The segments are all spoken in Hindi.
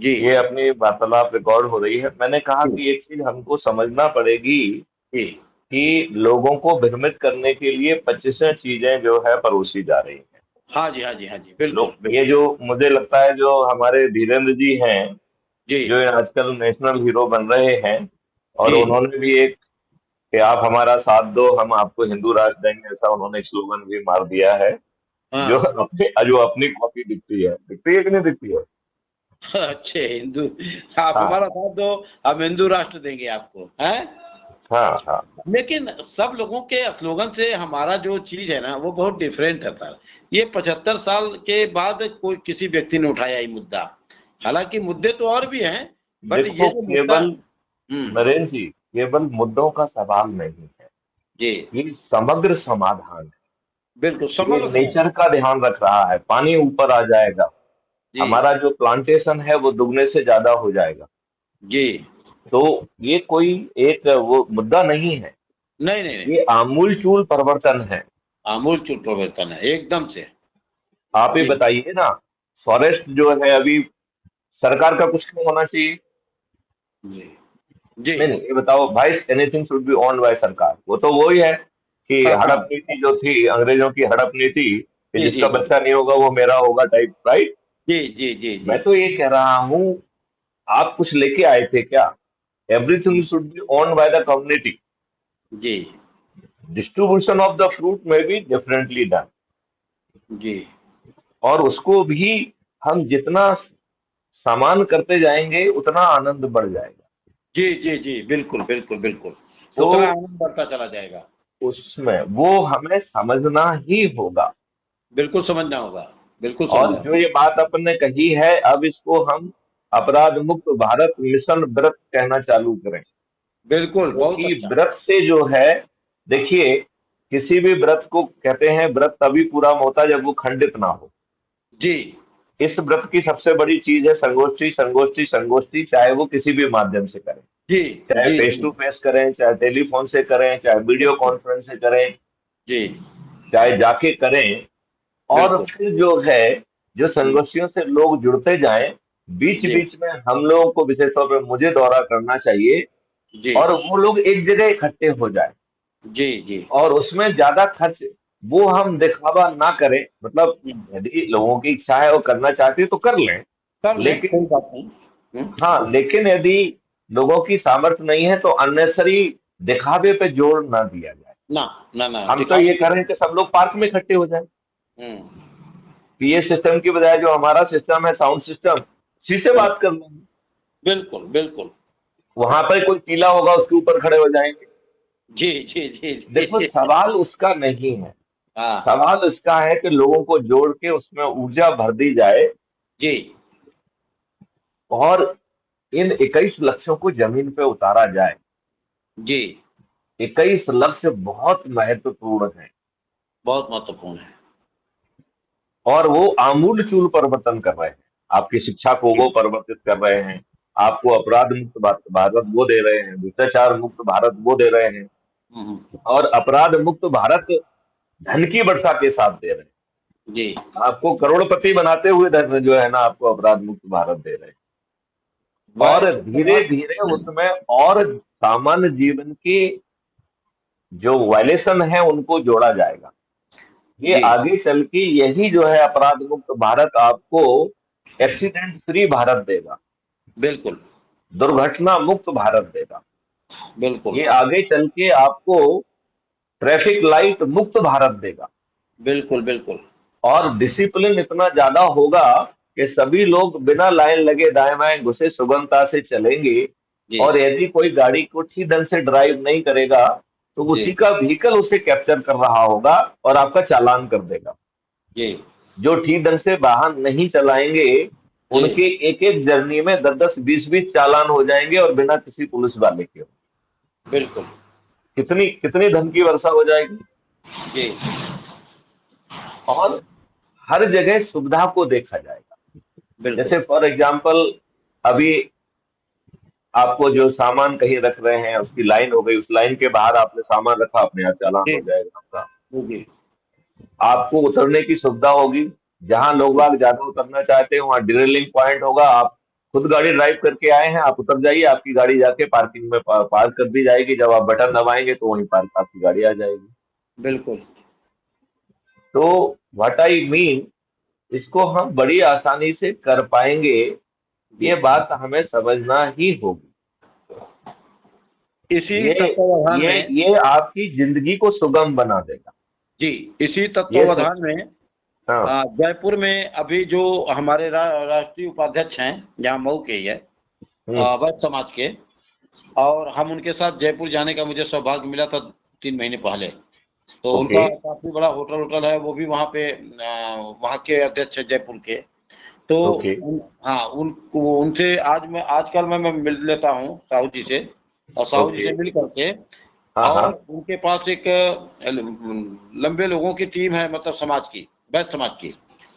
जी ये अपनी वार्तालाप रिकॉर्ड हो रही है। मैंने कहा जी कि एक चीज हमको समझना पड़ेगी जी। कि लोगों को भ्रमित करने के लिए 25 चीजें जो है परोसी जा रही हैं। हाँ जी, हाँ जी, हाँ जी, बिल्कुल लोग ये बिल्कुल। जो मुझे लगता है जो हमारे धीरेन्द्र जी हैं, जी जो आजकल नेशनल हीरो बन रहे हैं, और जी। उन्होंने भी एक कि आप हमारा साथ दो हम आपको हिंदू राष्ट्र देंगे, ऐसा उन्होंने एक स्लोगन भी मार दिया है। हाँ। जो अपनी कॉपी दिखती है कि नहीं दिखती है? अच्छे हिंदू। आप हाँ हमारा साथ दो, हम हिंदू राष्ट्र देंगे आपको, हैं? हाँ हाँ। लेकिन सब लोगों के स्लोगन से हमारा जो चीज़ है ना, वो बहुत डिफरेंट है सर। ये 75 साल के बाद कोई किसी व्यक्ति ने उठाया ये मुद्दा। हालाँकि मुद्दे तो और भी हैं, बट ये देखो जो मुद्दा। केवल हुँ। नरेंद्र जी, केवल मुद्दों का सवाल नहीं है, जी, ये समग्र समाधान बिल्कुल है। ये समग्र नेचर समाधान। का ध्यान रख रहा है, पानी ऊपर आ जाएगा, जी, हमारा जो प्लांटेशन है वो दुगने से ज्यादा हो जाएगा। जी। तो ये कोई एक वो मुद्दा नहीं है, नहीं, नहीं, नहीं। ये आमूलचूल परिवर्तन है। आमूल-चूल परिवर्तन है, एकदम से। आप ही जी, बताइए ना, फॉरेस्ट जो है अभी सरकार का कुछ नहीं होना चाहिए? जी, जी, नहीं नहीं, ये बताओ भाई, anything should be owned bye सरकार, वो तो वही है कि हाँ, हाँ। हड़प नीति जो थी, अंग्रेजों की हड़प नीति, कि जी, जी, जिसका जी। बच्चा नहीं होगा वो मेरा होगा टाइप, राइट? जी, जी, जी, जी। मैं तो ये कह रहा हूँ, आप कुछ लेके आए थे क्या? Everything should be owned by the community. जी, distribution of the fruit may be differently done, जी। और उसको भी हम जितना सामान करते जाएंगे उतना आनंद बढ़ जाएगा। जी, जी, जी, बिल्कुल, बिल्कुल, बिल्कुल। तो उतना आनंद बढ़ता चला जाएगा। उसमें वो हमें समझना ही होगा। बिल्कुल समझना होगा, बिल्कुल और समझना जो होगा। ये बात अपन ने कही है, अब इसको हम अपराध मुक्त भारत मिशन व्रत कहना चालू करें। बिल्कुल, बहुत क्योंकि अच्छा। व्रत से जो है, देखिए, किसी भी व्रत को कहते हैं व्रत तभी पूरा होता है जब वो खंडित ना हो। जी, इस व्रत की सबसे बड़ी चीज है संगोष्ठी, संगोष्ठी, संगोष्ठी, चाहे वो किसी भी माध्यम से करें, जी, चाहे जी, फेस जी, टू फेस करें, चाहे टेलीफोन से करें, चाहे वीडियो बिल्कुल। कॉन्फ्रेंस से करें, जी, चाहे जाके करें। और बिल्कुल। फिर जो है, जो हुँ, संगोष्ठियों से लोग जुड़ते जाएं, बीच जी, बीच में हम लोगों को विशेष तौर पे मुझे दौरा करना चाहिए, जी, और वो लोग एक जगह इकट्ठे हो जाए, जी, जी। और उसमें ज्यादा खर्च वो हम दिखावा ना करें। मतलब हुँ, यदि लोगों की इच्छा है और करना चाहती है तो कर लें, कर लें, लेकिन कोई बात नहीं। हुँ, हाँ, लेकिन यदि लोगों की सामर्थ्य नहीं है तो अननेसरी दिखावे पे जोर ना दिया जाए। ना, ना, ना, हम तो दिखावा ये कर नहीं। रहे हैं कि सब लोग पार्क में इकट्ठे हो जाए, हुँ, पीए सिस्टम की बजाय जो हमारा सिस्टम है साउंड सिस्टम, उसी से बिल बात कर लेंगे। बिल्कुल, बिल्कुल। वहां पर कोई टीला होगा उसके ऊपर खड़े हो जाएंगे। जी, जी, जी, देखो जी। सवाल उसका नहीं है, हाँ, सवाल इसका है कि लोगों को जोड़ के उसमें ऊर्जा भर दी जाए, जी, और इन 21 लक्ष्यों को जमीन पे उतारा जाए। जी, 21 लक्ष्य बहुत महत्वपूर्ण है, बहुत महत्वपूर्ण है। और वो आमूल चूल परिवर्तन कर रहे हैं। आपकी शिक्षा को जी, वो परिवर्तित कर रहे हैं, आपको अपराध मुक्त भारत वो दे रहे हैं, भ्रष्टाचार मुक्त भारत वो दे रहे हैं, हुँ, हुँ। और अपराध मुक्त भारत धन की वर्षा के साथ दे रहे जी, हैं। आपको करोड़पति बनाते हुए धन जो है ना, आपको अपराध मुक्त भारत दे रहे हैं। और वैसे तो धीरे धीरे उसमें और सामान्य जीवन की जो वायलेशन है उनको जोड़ा जाएगा। ये जी, आगे चल के यही जो है अपराध मुक्त भारत आपको एक्सीडेंट फ्री भारत देगा, बिल्कुल, दुर्घटना मुक्त भारत देगा। बिल्कुल, ये आगे चल के आपको ट्रैफिक लाइट मुक्त भारत देगा, बिल्कुल, बिल्कुल। और डिसिप्लिन इतना ज्यादा होगा कि सभी लोग बिना लाइन लगे दाएं बाएं घुसे सुगमता से चलेंगे। जी, और यदि कोई गाड़ी को ठीक ढंग से ड्राइव नहीं करेगा तो जी, उसी का व्हीकल उसे कैप्चर कर रहा होगा और आपका चालान कर देगा। जी, जो ठीक ढंग से वाहन नहीं चलाएंगे, जी, उनके एक एक जर्नी में 10-10, 20-20 चालान हो जाएंगे, और बिना किसी पुलिस वाले के। बिल्कुल। कितनी कितनी धन की वर्षा हो जाएगी। जी, और हर जगह सुविधा को देखा जाएगा। बिल्कुल। जैसे फॉर एग्जाम्पल, अभी आपको जो सामान कहीं रख रहे हैं उसकी लाइन हो गई, उस लाइन के बाहर आपने सामान रखा, अपने आप चालान जी, हो जाएगा आपका। जी, जी, आपको उतरने की सुविधा होगी, जहां लोग जी, बाग ज्यादा उतरना चाहते हैं वहां ड्रिलिंग पॉइंट होगा, आप खुद गाड़ी ड्राइव करके आए हैं, आप उतर जाइए, आपकी गाड़ी जाके पार्किंग में पार्क कर दी जाएगी। जब आप बटन दबाएंगे तो वहीं पार्क आपकी गाड़ी आ जाएगी। बिल्कुल। तो व्हाट आई मीन, इसको हम बड़ी आसानी से कर पाएंगे, ये बात हमें समझना ही होगी। इसी ये तत्वावधान ये में ये आपकी जिंदगी को सुगम बना देगा। जी, इसी ये तत्वावधान में हाँ। जयपुर में अभी जो हमारे राष्ट्रीय उपाध्यक्ष हैं, यहाँ मऊ के ही है, वैश्य समाज के, और हम उनके साथ जयपुर जाने का मुझे सौभाग्य मिला था 3 महीने पहले। तो उनका काफी बड़ा होटल है, वो भी वहाँ पे वहाँ के अध्यक्ष है जयपुर के। तो हाँ, उनसे आजकल मैं मिल लेता हूँ साहू जी से, और साहू जी से मिल करके, और उनके पास एक लंबे लोगों की टीम है, मतलब समाज की, वैश्य समाज की।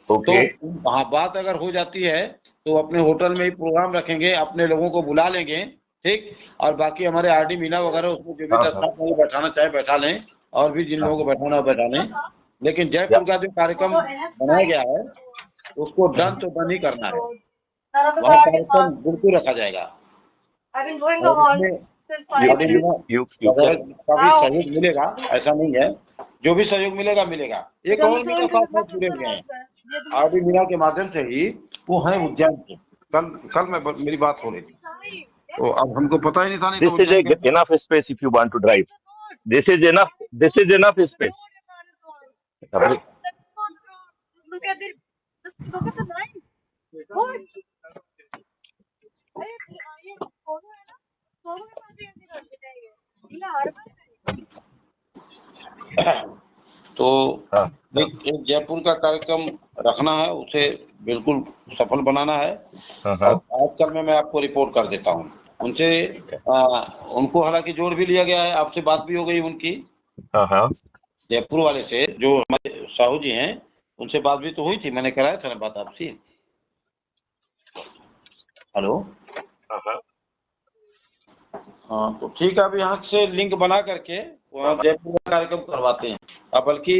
तो हाँ, बात अगर हो जाती है तो अपने होटल में ही प्रोग्राम रखेंगे, अपने लोगों को बुला लेंगे, ठीक। और बाकी हमारे आरडी मीना वगैरह, उसमें जो भी 10 लोग बैठाना चाहे बैठा लें, और भी जिन लोगों को बैठाना हो बैठा लें। लेकिन जयपुर का जो कार्यक्रम बनाया गया है उसको डन तो डन ही करना है, वहाँ कार्यक्रम बिल्कुल रखा जाएगा। काफी सहयोग मिलेगा, ऐसा नहीं है, जो भी सहयोग मिलेगा मिलेगा। एक और मेरे साथ जुड़े हुए हैं आरडी मीना के माध्यम से ही, वो है उज्जैन से। कल मैं मेरी बात हो रही थी, तो अब हमको पता ही नहीं था। This is enough space if you want to drive, this is enough space. तो एक जयपुर का कार्यक्रम रखना है, उसे बिल्कुल सफल बनाना है। और आजकल में मैं आपको रिपोर्ट कर देता हूँ उनसे। उनको हालांकि जोड़ भी लिया गया है, आपसे बात भी हो गई उनकी, जयपुर वाले से, जो हमारे साहू जी हैं, उनसे बात भी तो हुई थी, मैंने कराया था ना बात आपसे। हेलो। हाँ, तो ठीक है, अभी यहाँ से लिंक बना करके वहाँ जयपुर का कार्यक्रम करवाते हैं। अब बल्कि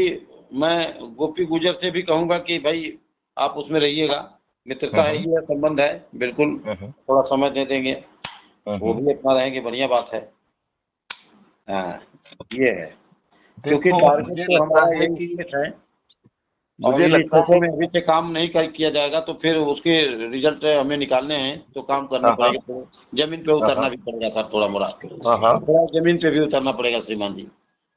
मैं गोपी गुजर से भी कहूँगा कि भाई आप उसमें रहिएगा, मित्रता है, ये संबंध है, बिल्कुल थोड़ा समय दे देंगे, वो भी अपना रहेंगे, बढ़िया बात है। हाँ, ये है, क्योंकि टारगेट तो हमारा यही है। मुझे लगता है में अभी से काम नहीं किया जाएगा तो फिर उसके रिजल्ट हमें निकालने हैं, तो काम करना पड़ेगा, तो जमीन पे उतरना भी पड़ेगा सर, थोड़ा मोड़ा थोड़ा जमीन पे भी उतरना पड़ेगा श्रीमान जी।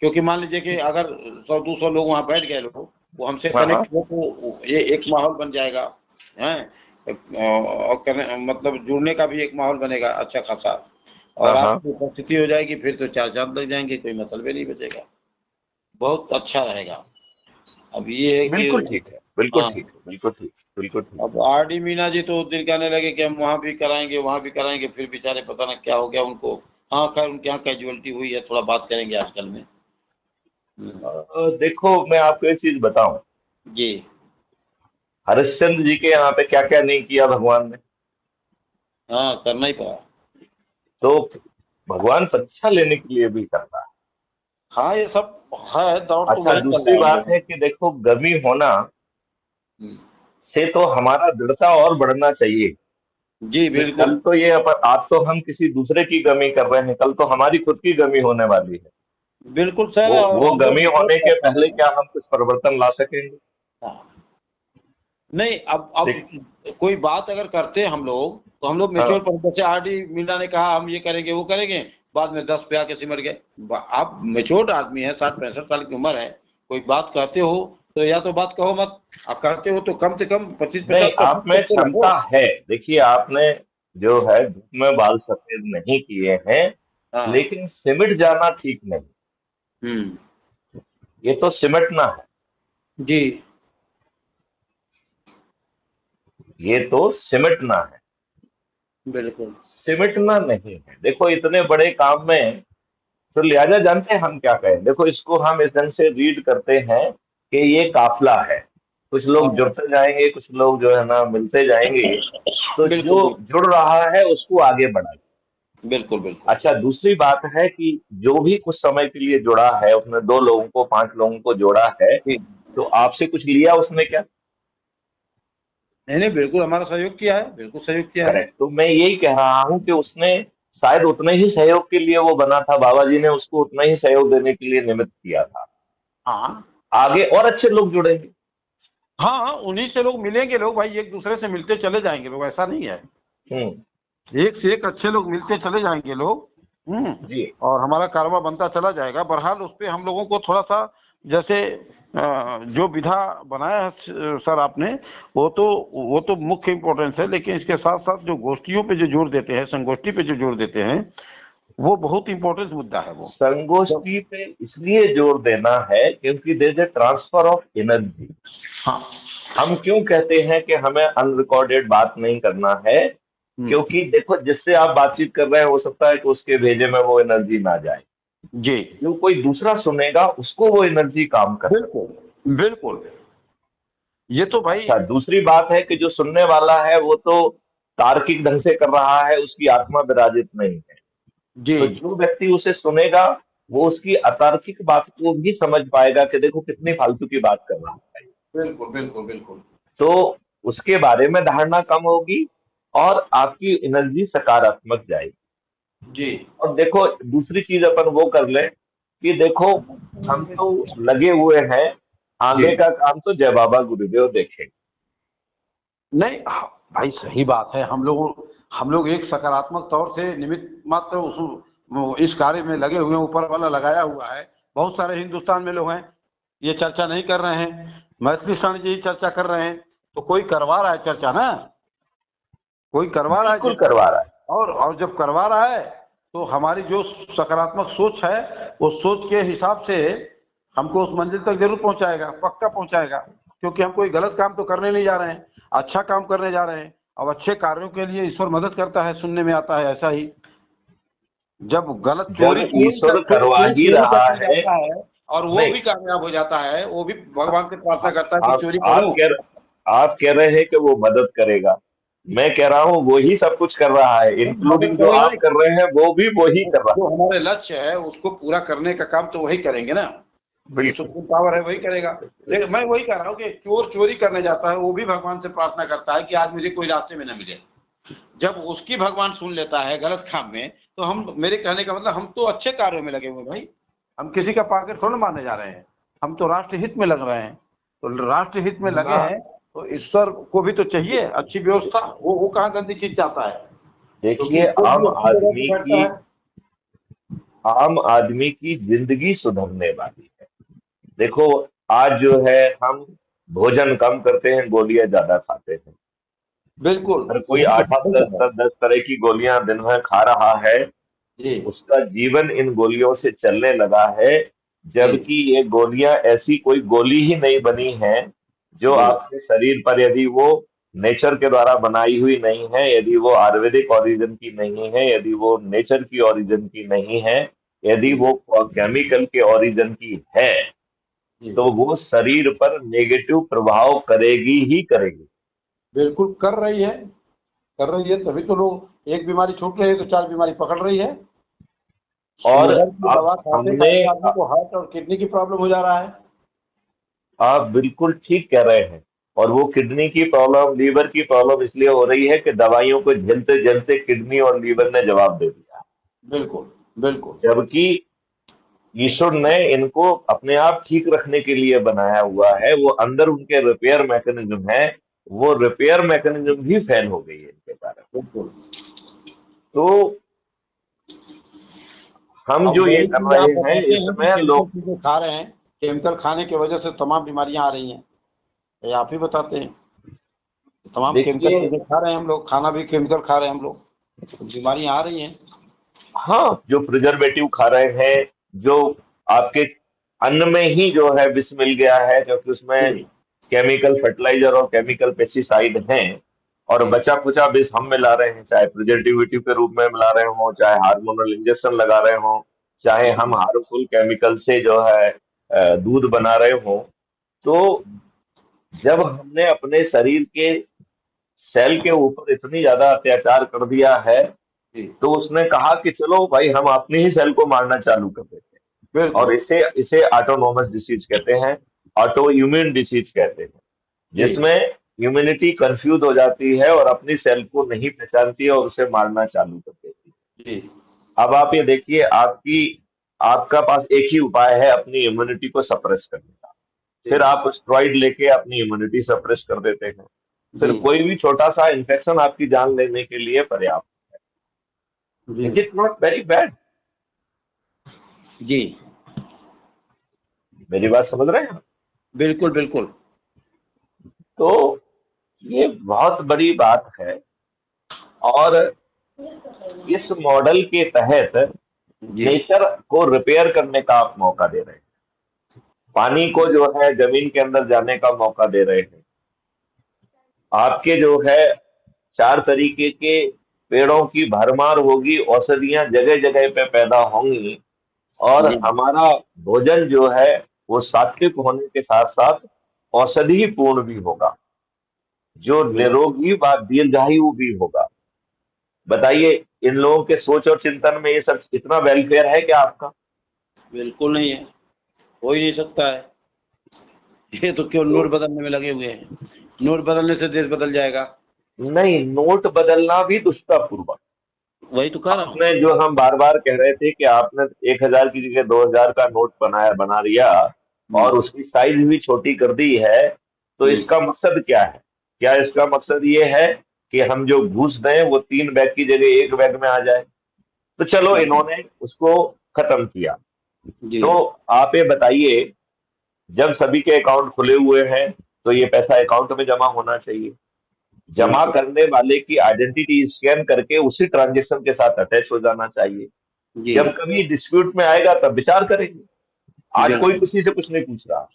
क्योंकि मान लीजिए कि अगर 100-200 लोग वहाँ बैठ गए, लोग वो हमसे कनेक्ट हो, तो ये एक माहौल बन जाएगा है, और मतलब जुड़ने का भी एक माहौल बनेगा अच्छा खासा, और आपकी उपस्थिति हो जाएगी, फिर तो 4 चांद लग जाएंगे, कोई मतलब ही नहीं बचेगा, बहुत अच्छा रहेगा। अब ये है कि बिल्कुल ठीक है, बिल्कुल ठीक है, बिल्कुल ठीक, बिल्कुल ठीक। अब आरडी मीना जी तो दिल कहने लगे कि हम वहाँ भी कराएंगे, वहाँ भी कराएंगे, फिर बेचारे पता ना क्या हो गया उनको। हाँ, खैर उनके यहाँ कैजुअलिटी हुई है, थोड़ा बात करेंगे आजकल में। देखो, मैं आपको एक चीज बताऊं जी, हरिश्चंद्र जी के यहाँ पे क्या क्या नहीं किया भगवान ने। हाँ, करना ही पड़ा। तो भगवान परीक्षा लेने के लिए भी करता है। हाँ, ये सब है, दौड़ तो अच्छा, दूसरी बात है कि देखो, गमी होना से तो हमारा दृढ़ता और बढ़ना चाहिए। जी बिल्कुल। कल तो ये आज तो हम किसी दूसरे की गमी कर रहे हैं, कल तो हमारी खुद की गमी होने वाली है। बिल्कुल सर। वो गमी होने के पहले क्या हम कुछ परिवर्तन ला सकेंगे? नहीं, अब कोई बात अगर करते हैं हम लोग, तो हम लोग मेच्योर पर, जैसे आरडी मीना ने कहा हम ये करेंगे वो करेंगे, बाद में 10 पे आके सिमट गए। आप मेच्योर आदमी है, 60-65 साल की उम्र है, कोई बात कहते हो तो या तो बात कहो मत, आप कहते हो तो कम से कम 25-50 आप में क्षमता है। देखिए, आपने जो है धूप में बाल सफेद नहीं किए हैं, लेकिन सिमट जाना ठीक नहीं। ये तो सिमटना है जी, ये तो सिमटना है, बिल्कुल सिमटना नहीं है। देखो, इतने बड़े काम में तो लिहाजा जानते हैं हम क्या कहें। देखो, इसको हम इस ढंग से रीड करते हैं कि ये काफिला है, कुछ लोग जुड़ते जाएंगे, कुछ लोग जो है ना मिलते जाएंगे, तो जो जुड़ रहा है उसको आगे बढ़ाए। बिल्कुल बिल्कुल। अच्छा, दूसरी बात है कि जो भी कुछ समय के लिए जुड़ा है, उसने 2 लोगों को 5 लोगों को जोड़ा है, तो आपसे कुछ लिया उसने क्या? नहीं नहीं, बिल्कुल हमारा सहयोग किया है, बिल्कुल सहयोग किया है। करेक्ट। तो मैं यही कह रहा हूँ कि उसने शायद उतने ही सहयोग के लिए वो बना था, बाबा जी ने उसको उतना ही सहयोग देने के लिए निमित्त किया था। हाँ आगे और अच्छे लोग जुड़ेंगे। हाँ हाँ, उन्हीं से लोग मिलेंगे, लोग भाई एक दूसरे से मिलते चले जाएंगे लोग, ऐसा नहीं है। हम्म। एक से एक अच्छे लोग मिलते चले जाएंगे लोग। जी। और हमारा कारोबार बनता चला जाएगा। बहरहाल उस पे हम लोगों को थोड़ा सा, जैसे जो विधा बनाया है सर आपने, वो तो मुख्य इम्पोर्टेंस है, लेकिन इसके साथ साथ जो गोष्ठियों पे जो जोर देते हैं, संगोष्ठी पे जो जोर देते हैं, वो बहुत इम्पोर्टेंट मुद्दा है वो। संगोष्ठी पे इसलिए जोर देना है क्योंकि there is a transfer of energy. हाँ। हम क्यों कहते हैं कि हमें अनरिकॉर्डेड बात नहीं करना है? क्योंकि देखो, जिससे आप बातचीत कर रहे हैं हो सकता है कि उसके भेजे में वो एनर्जी ना जाए, जी जो कोई दूसरा सुनेगा उसको वो एनर्जी काम कर। बिल्कुल बिल्कुल। ये तो भाई। अच्छा, दूसरी बात है कि जो सुनने वाला है वो तो तार्किक ढंग से कर रहा है, उसकी आत्मा विराजित नहीं है। जी तो जो व्यक्ति उसे सुनेगा वो उसकी अतार्किक बात को भी समझ पाएगा कि देखो कितनी फालतू की बात कर रहा है। बिल्कुल बिल्कुल बिल्कुल। तो उसके बारे में धारणा कम होगी और आपकी एनर्जी सकारात्मक जाएगी। जी और देखो, दूसरी चीज अपन वो कर ले कि देखो, हम तो लगे हुए हैं, आगे जी। का काम तो जय बाबा गुरुदेव देखेंगे। नहीं भाई सही बात है। हम लोग एक सकारात्मक तौर से निमित्त मात्र इस कार्य में लगे हुए हैं, ऊपर वाला लगाया हुआ है। बहुत सारे हिंदुस्तान में लोग हैं ये चर्चा नहीं कर रहे हैं, मैथिली शरण जी ही चर्चा कर रहे हैं। तो कोई करवा रहा है चर्चा ना, कोई करवा रहा है बिल्कुल चर्चा। करवा रहा है। और जब करवा रहा है तो हमारी जो सकारात्मक सोच है, उस सोच के हिसाब से हमको उस मंजिल तक जरूर पहुंचाएगा, पक्का पहुंचाएगा। क्योंकि हम कोई गलत काम तो करने नहीं जा रहे हैं, अच्छा काम करने जा रहे हैं। अब अच्छे कार्यों के लिए ईश्वर मदद करता है, सुनने में आता है ऐसा ही। जब गलत जब ईश्वर करवा ही चोरी रहा करने है। जाता है और वो नहीं, भी कामयाब हो जाता है, वो भी भगवान से प्रार्थना करता है कि आप चोरी आप करो। आप कह रहे हैं कि वो मदद करेगा। मैं कह रहा हूँ वो ही सब कुछ कर रहा है, मदद इंक्लूडिंग जो करेगा आप नहीं, कर रहे हैं वो भी वही कर रहा जो हमारे लक्ष्य है उसको पूरा करने का काम तो वही करेंगे ना। है। बिल्कुल। सुप्रीम पावर है, वही करेगा। लेकिन मैं वही कह रहा हूँ कि चोर चोरी करने जाता है, वो भी भगवान से प्रार्थना करता है कि आज मुझे कोई रास्ते में न मिले। जब उसकी भगवान सुन लेता है गलत काम में, तो हम, मेरे कहने का मतलब, हम तो अच्छे कार्यों में लगे हुए हैं भाई। हम किसी का पॉकेट थोड़ा मारने जा रहे हैं, हम तो राष्ट्र हित में लग रहे हैं। तो राष्ट्र हित में लगे हाँ, हैं तो ईश्वर को भी तो चाहिए अच्छी व्यवस्था। वो कहाँ गंदी चीज चाहता है। क्योंकि देखिए, ईश्वर भी अच्छी जगह पे बैठता है। आम आदमी की जिंदगी सुधरने वाली है। देखो, आज जो है हम भोजन कम करते हैं, गोलियां ज्यादा खाते हैं। बिल्कुल। हर कोई यही तो 8 8 बात 10 है। 10 10 तरह की गोलियां दिन में खा रहा है। जी उसका जीवन इन गोलियों से चलने लगा है। जी जबकि ये गोलियां ऐसी कोई गोली ही नहीं बनी है जो जी आपके शरीर पर, यदि वो नेचर के द्वारा बनाई हुई नहीं है, यदि वो आयुर्वेदिक ओरिजिन की नहीं है, यदि वो नेचर की ओरिजिन की नहीं है, यदि जी वो केमिकल के ओरिजिन की है, जी। तो वो शरीर पर नेगेटिव प्रभाव करेगी ही करेगी। बिल्कुल कर रही है, कर रही है। तभी तो लोग, एक बीमारी छूट रही है तो 4 बीमारी पकड़ रही है। और शुगर की अब दवा खाते हमने खाते आदमी को हार्ट और किडनी की प्रॉब्लम हो जा रहा है। आप बिल्कुल ठीक कह रहे हैं। और वो किडनी की प्रॉब्लम, लीवर की प्रॉब्लम इसलिए हो रही है कि दवाइयों को झेलते झेलते किडनी और लीवर ने जवाब दे दिया। बिल्कुल बिल्कुल। जबकि ईश्वर ने इनको अपने आप ठीक रखने के लिए बनाया हुआ है। वो अंदर उनके रिपेयर मैकेनिज्म है, वो रिपेयर मैकेनिज्म भी फेल हो गई है इनके कारण। बिल्कुल। तो हम अब जो ये वही कर चीज आप रहे हैं बताते हैं कि इसमें केमिकल लोग। चीजें खा रहे हैं, केमिकल खाने की वजह से तमाम बीमारियां आ रही हैं। ये आप ही बताते हैं। तमाम केमिकल देखिए, चीजें खा रहे हैं हम लोग, खाना भी केमिकल खा रहे हैं हम लोग, तो बीमारियां आ रही हैं। हाँ, जो प्रिजर्वेटिव खा रहे हैं, जो आपके अन्न में ही जो है विष मिल गया है, क्योंकि उसमें जी केमिकल फर्टिलाइजर और केमिकल पेस्टिसाइड हैं। और जी बचा कुचा विष हम मिला रहे हैं, चाहे प्रिजर्वेटिव के रूप में मिला रहे हों, चाहे हार्मोनल इंजेक्शन लगा रहे हों, चाहे जी हम हार्मफुल केमिकल से जो है दूध बना रहे हों। तो जब हमने अपने शरीर के सेल के ऊपर इतनी ज्यादा अत्याचार कर दिया है, जी। तो उसने कहा कि चलो भाई, हम अपने ही सेल को मारना चालू कर देते हैं। और बिल्कुल। इसे इसे ऑटोनोमस डिसीज कहते हैं, ऑटो इम्यून डिसीज कहते हैं। जी जिसमें इम्यूनिटी कंफ्यूज हो जाती है और अपनी सेल को नहीं पहचानती है और उसे मारना चालू कर देती है। जी अब आप ये देखिए, आपका पास एक ही उपाय है अपनी इम्यूनिटी को सप्रेस करने का। फिर जी आप स्टेरॉइड लेके अपनी इम्यूनिटी सप्रेस कर देते हैं। फिर जी कोई भी छोटा सा इन्फेक्शन आपकी जान लेने के लिए पर्याप्त। जी it is not very bad. जी मेरी बात समझ रहे हैं आप? बिल्कुल बिल्कुल। तो ये बहुत बड़ी बात है। और इस मॉडल के तहत जी नेचर को रिपेयर करने का आप मौका दे रहे हैं, पानी को जो है जमीन के अंदर जाने का मौका दे रहे हैं। आपके जो है 4 तरीके के पेड़ों की भरमार होगी, औषधियां जगह जगह पे पैदा होंगी, और जी हमारा भोजन जो है वो सात्विक होने के साथ साथ औषधि पूर्ण भी होगा, जो निरोगी व दीर्घायु भी होगा। बताइए, इन लोगों के सोच और चिंतन में ये सब इतना वेलफेयर है क्या आपका? बिल्कुल नहीं है, हो ही नहीं सकता है। ये तो क्यों तो नोट बदलने में लगे हुए हैं। नोट बदलने से देश बदल जाएगा। नहीं, नोट बदलना भी दुष्टापूर्वक। वही तो कह रहा हूँ। आपने जो हम बार बार कह रहे थे कि आपने 1,000 की जगह 2,000 का नोट बना दिया और हम्म, उसकी साइज भी छोटी कर दी है, तो हम्म, इसका मकसद क्या है? क्या इसका मकसद ये है कि हम जो घूस दें वो 3 बैग की जगह 1 बैग में आ जाए? तो चलो, इन्होंने उसको खत्म किया। जी तो आप ये बताइए, जब सभी के अकाउंट खुले हुए हैं तो ये पैसा अकाउंट में जमा होना चाहिए। जमा बिल्कुल। करने वाले की आइडेंटिटी स्कैन करके उसी ट्रांजेक्शन के साथ अटैच हो जाना चाहिए। जी जब कभी डिस्प्यूट में आएगा तब विचार करेंगे। आज कोई बिल्कुल किसी से कुछ नहीं पूछ रहा।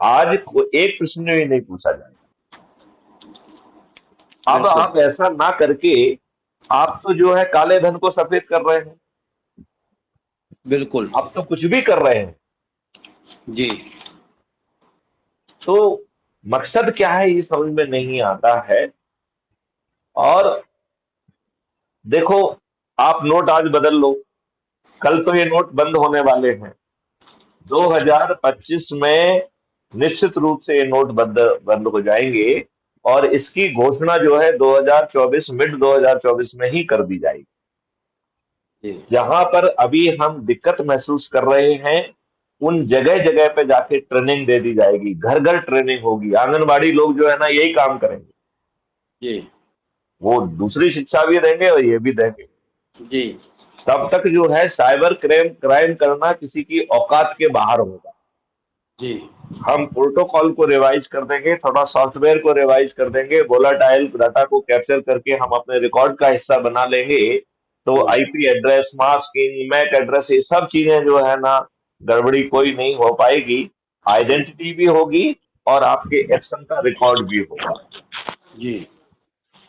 आज एक प्रश्न भी नहीं पूछा जाएगा। अब बिल्कुल आप ऐसा ना करके आप तो जो है काले धन को सफेद कर रहे हैं। बिल्कुल। आप तो कुछ भी कर रहे हैं। जी तो मकसद क्या है ये समझ में नहीं आता है। और देखो, आप नोट आज बदल लो, कल तो ये नोट बंद होने वाले हैं। 2025 में निश्चित रूप से ये नोट बंद बंद हो जाएंगे, और इसकी घोषणा जो है 2024 मिड 2024 में ही कर दी जाएगी। जी जहां पर अभी हम दिक्कत महसूस कर रहे हैं, उन जगह जगह पे जाके ट्रेनिंग दे दी जाएगी, घर घर ट्रेनिंग होगी। आंगनबाड़ी लोग जो है ना यही काम करेंगे। जी वो दूसरी शिक्षा भी देंगे और ये भी देंगे। जी तब तक जो है साइबर क्राइम क्राइम करना किसी की औकात के बाहर होगा। जी हम प्रोटोकॉल को रिवाइज कर देंगे, थोड़ा सॉफ्टवेयर को रिवाइज कर देंगे, वोलाटाइल डाटा को कैप्चर करके हम अपने रिकॉर्ड का हिस्सा बना लेंगे। तो IP address, masking, MAC address, ये सब चीजें जो है ना, गड़बड़ी कोई नहीं हो पाएगी। आइडेंटिटी भी होगी और आपके एक्शन का रिकॉर्ड भी होगा। जी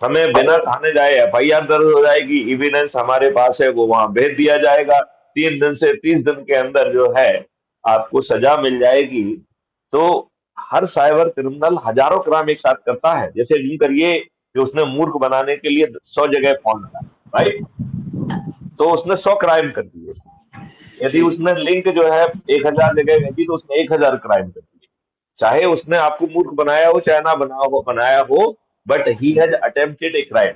हमें बिना थाने जाए एफआईआर दर्ज हो जाएगी, एविडेंस हमारे पास है वो वहां भेज दिया जाएगा। 3 दिन से 30 दिन के अंदर जो है आपको सजा मिल जाएगी। तो हर साइबर क्रिमिनल हजारों क्राइम एक साथ करता है। जैसे यूं करिए कि उसने मूर्ख बनाने के लिए 100 जगह फोन लगाया, राइट? तो उसने 100 क्राइम कर दिए। यदि जी उसने लिंक जो है 1,000 जगह भेजी तो उसने 1,000 क्राइम कर दिए। चाहे उसने आपको मूर्ख बनाया हो चाहे ना बनाया हो, but he has attempted a crime.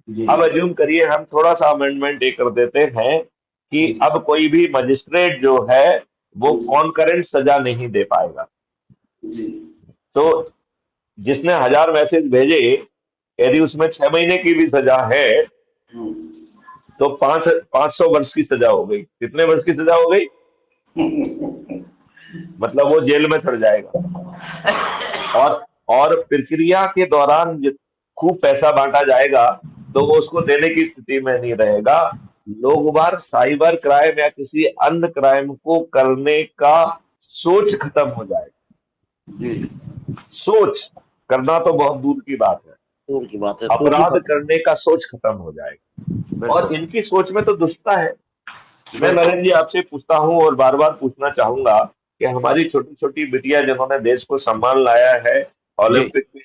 जी अब अज्यूम करिए, हम थोड़ा सा अमेंडमेंट ये कर देते हैं कि अब कोई भी मजिस्ट्रेट जो है वो कॉन्करेंट सजा नहीं दे पाएगा। जी तो जिसने 1,000 मैसेज भेजे, यदि उसमें 6 महीने की भी सजा है तो 500 वर्ष की सजा हो गई। कितने वर्ष की सजा हो गई? मतलब वो जेल में चढ़ जाएगा। और प्रक्रिया के दौरान खूब पैसा बांटा जाएगा तो वो उसको देने की स्थिति में नहीं रहेगा। लोग बार साइबर क्राइम या किसी अन्य क्राइम को करने का सोच खत्म हो जाएगा। जी सोच करना तो बहुत दूर की बात है, दूर की बात है, सोच ही अपराध खत्म। करने का सोच खत्म हो जाएगा। और बिल्कुल। इनकी सोच में तो दुष्टता है। मैं बिल्कुल। नरेंद्र जी आपसे पूछता हूं और बार बार पूछना चाहूंगा कि हमारी छोटी छोटी बिटिया जिन्होंने देश को सम्मान लाया है, जी ओलंपिक में